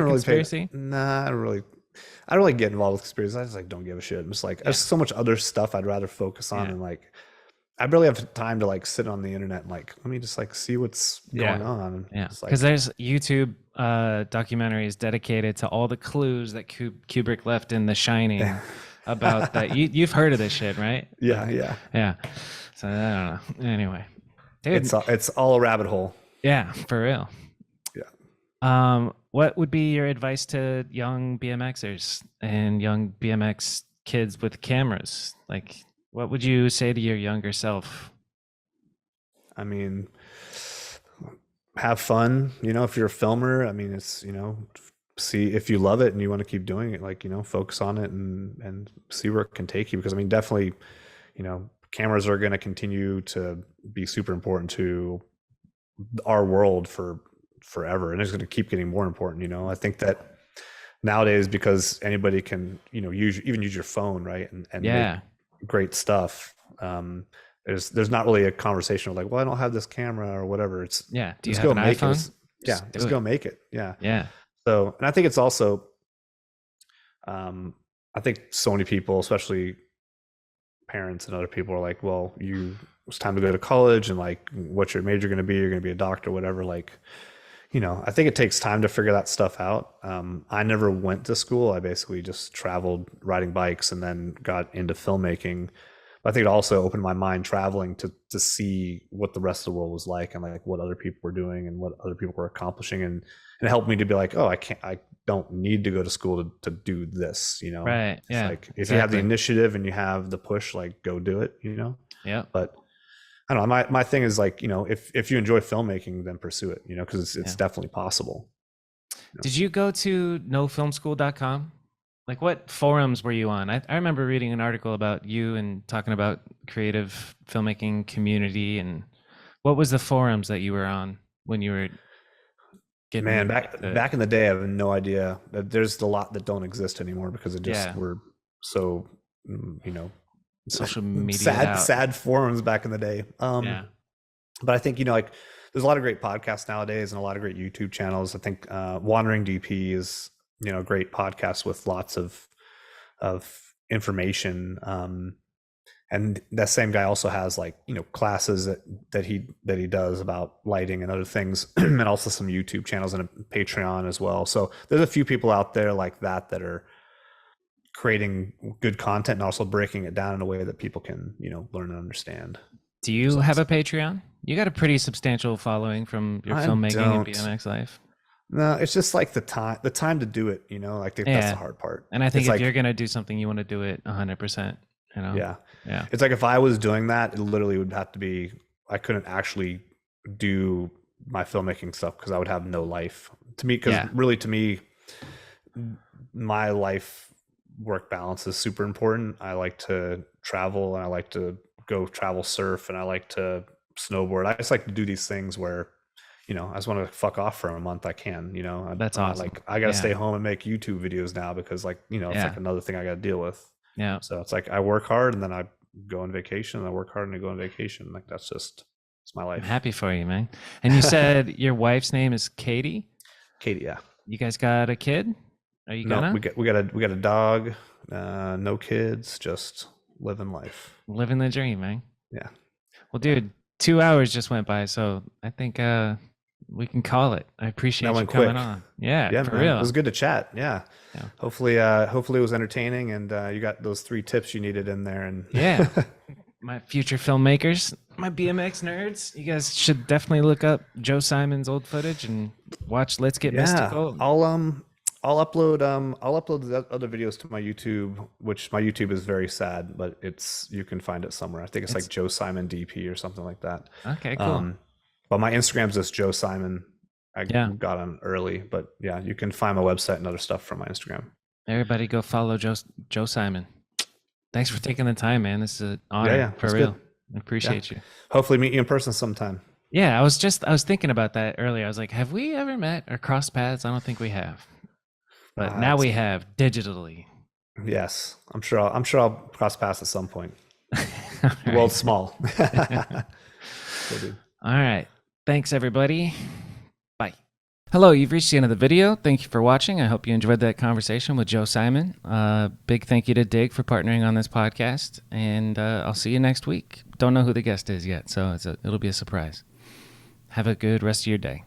conspiracy? I don't really get involved with conspiracies. I just like don't give a shit. I'm just like there's so much other stuff I'd rather focus on, and like I barely have time to like sit on the internet and like let me just like see what's going on. Yeah, because there's YouTube documentaries dedicated to all the clues that Kubrick left in The Shining about that. You've heard of this shit, right? Yeah. So I don't know. Anyway, dude, it's all a rabbit hole. Yeah, for real. Yeah. What would be your advice to young BMXers and young BMX kids with cameras? Like, what would you say to your younger self? I mean, have fun. If you're a filmer, I mean, it's see if you love it and you want to keep doing it, like, focus on it and see where it can take you. Because I mean, definitely, cameras are going to continue to be super important to our world for forever, and it's going to keep getting more important. I think that nowadays, because anybody can, use your phone, right, and make Yeah. great stuff. There's not really a conversation of like, well, I don't have this camera or whatever. It's Yeah. Do you just have go an make it. iPhone? Just do Just go it. make it. Yeah. Yeah. So, and I think it's also, I think so many people, especially parents and other people, are like, well, it's time to go to college, and like, what's your major going to be? You're going to be a doctor, whatever. Like, I think it takes time to figure that stuff out. I never went to school. I basically just traveled riding bikes and then got into filmmaking. But I think it also opened my mind traveling to see what the rest of the world was like, and like what other people were doing and what other people were accomplishing. And it helped me to be like, oh, I don't need to go to school to do this. Right. It's Yeah. like, if you have the Exactly. initiative and you have the push, like, go do it. Yeah. But I don't know. My thing is like, if you enjoy filmmaking, then pursue it, because it's Yeah. definitely possible. Did you go to nofilmschool.com? Like, what forums were you on? I remember reading an article about you and talking about creative filmmaking community. And what was the forums that you were on when you were Man, getting into, back in the day, I have no idea. There's a lot that don't exist anymore because it just yeah, were so, you know, social media sad out? forums back in the day. Yeah. But I think, like, there's a lot of great podcasts nowadays and a lot of great YouTube channels. I think Wandering DP is, a great podcast with lots of information. And that same guy also has, like, classes that he does about lighting and other things, and also some YouTube channels and a Patreon as well. So there's a few people out there like that are creating good content and also breaking it down in a way that people can, learn and understand. Do Which is you have a awesome. Patreon? You got a pretty substantial following from your I filmmaking and don't. BMX life. No, it's just like the time to do it. Like, that's the Yeah. hard part. And I think It's if you're like, going to do something, you want to do it 100%, you know? yeah, Yeah. it's like if I was doing that, it literally would have to be. I couldn't actually do my filmmaking stuff because I would have no life to me. Because Yeah. really, to me, my life work balance is super important. I like to travel, and I like to go travel surf, and I like to snowboard. I just like to do these things where, I just want to fuck off for a month. I can, That's I'm not awesome. like, I got to stay Yeah. home and make YouTube videos now because, like, it's Yeah. like another thing I got to deal with. Yeah. So it's like I work hard and then I go on vacation, and I work hard and I go on vacation. Like, it's my I'm life. happy for you, man. And you said your wife's name is Katie. Katie, yeah. You guys got a kid? Are you No, gonna we got a dog, no kids, just living life. living the dream, man? Yeah. Well, Yeah. dude, 2 hours just went by, so I think we can call it. I That appreciate you went coming quick. on. Yeah, Yeah, for man. It was real. good to chat. Yeah. Yeah. Hopefully it was entertaining, and you got those 3 tips you needed in there. And Yeah. My future filmmakers, my BMX nerds, you guys should definitely look up Joe Simon's old footage and watch Let's Get yeah, Mystical. I'll upload the other videos to my YouTube, which my YouTube is very sad, but you can find it somewhere. I think it's like It's Joe Simon DP or something like that. okay, cool. Um, but my Instagram's just Joe Simon. I Yeah. got on early, but yeah, you can find my website and other stuff from my Instagram. Everybody go follow Joe Simon. Thanks for taking the time, man. This is an Yeah, honor yeah, for it's real. good. I Yeah, appreciate you. hopefully meet you in person sometime. Yeah, I was thinking about that earlier. I was like, have we ever met or crossed paths? I don't think we have. But now It's we have digitally. Yes, I'm sure I'll cross paths at some point. All The right. world's small. Cool, dude. All right. Thanks, everybody. Bye. Hello, you've reached the end of the video. Thank you for watching. I hope you enjoyed that conversation with Joe Simon. Big thank you to Dig for partnering on this podcast. And I'll see you next week. Don't know who the guest is yet, so it'll be a surprise. Have a good rest of your day.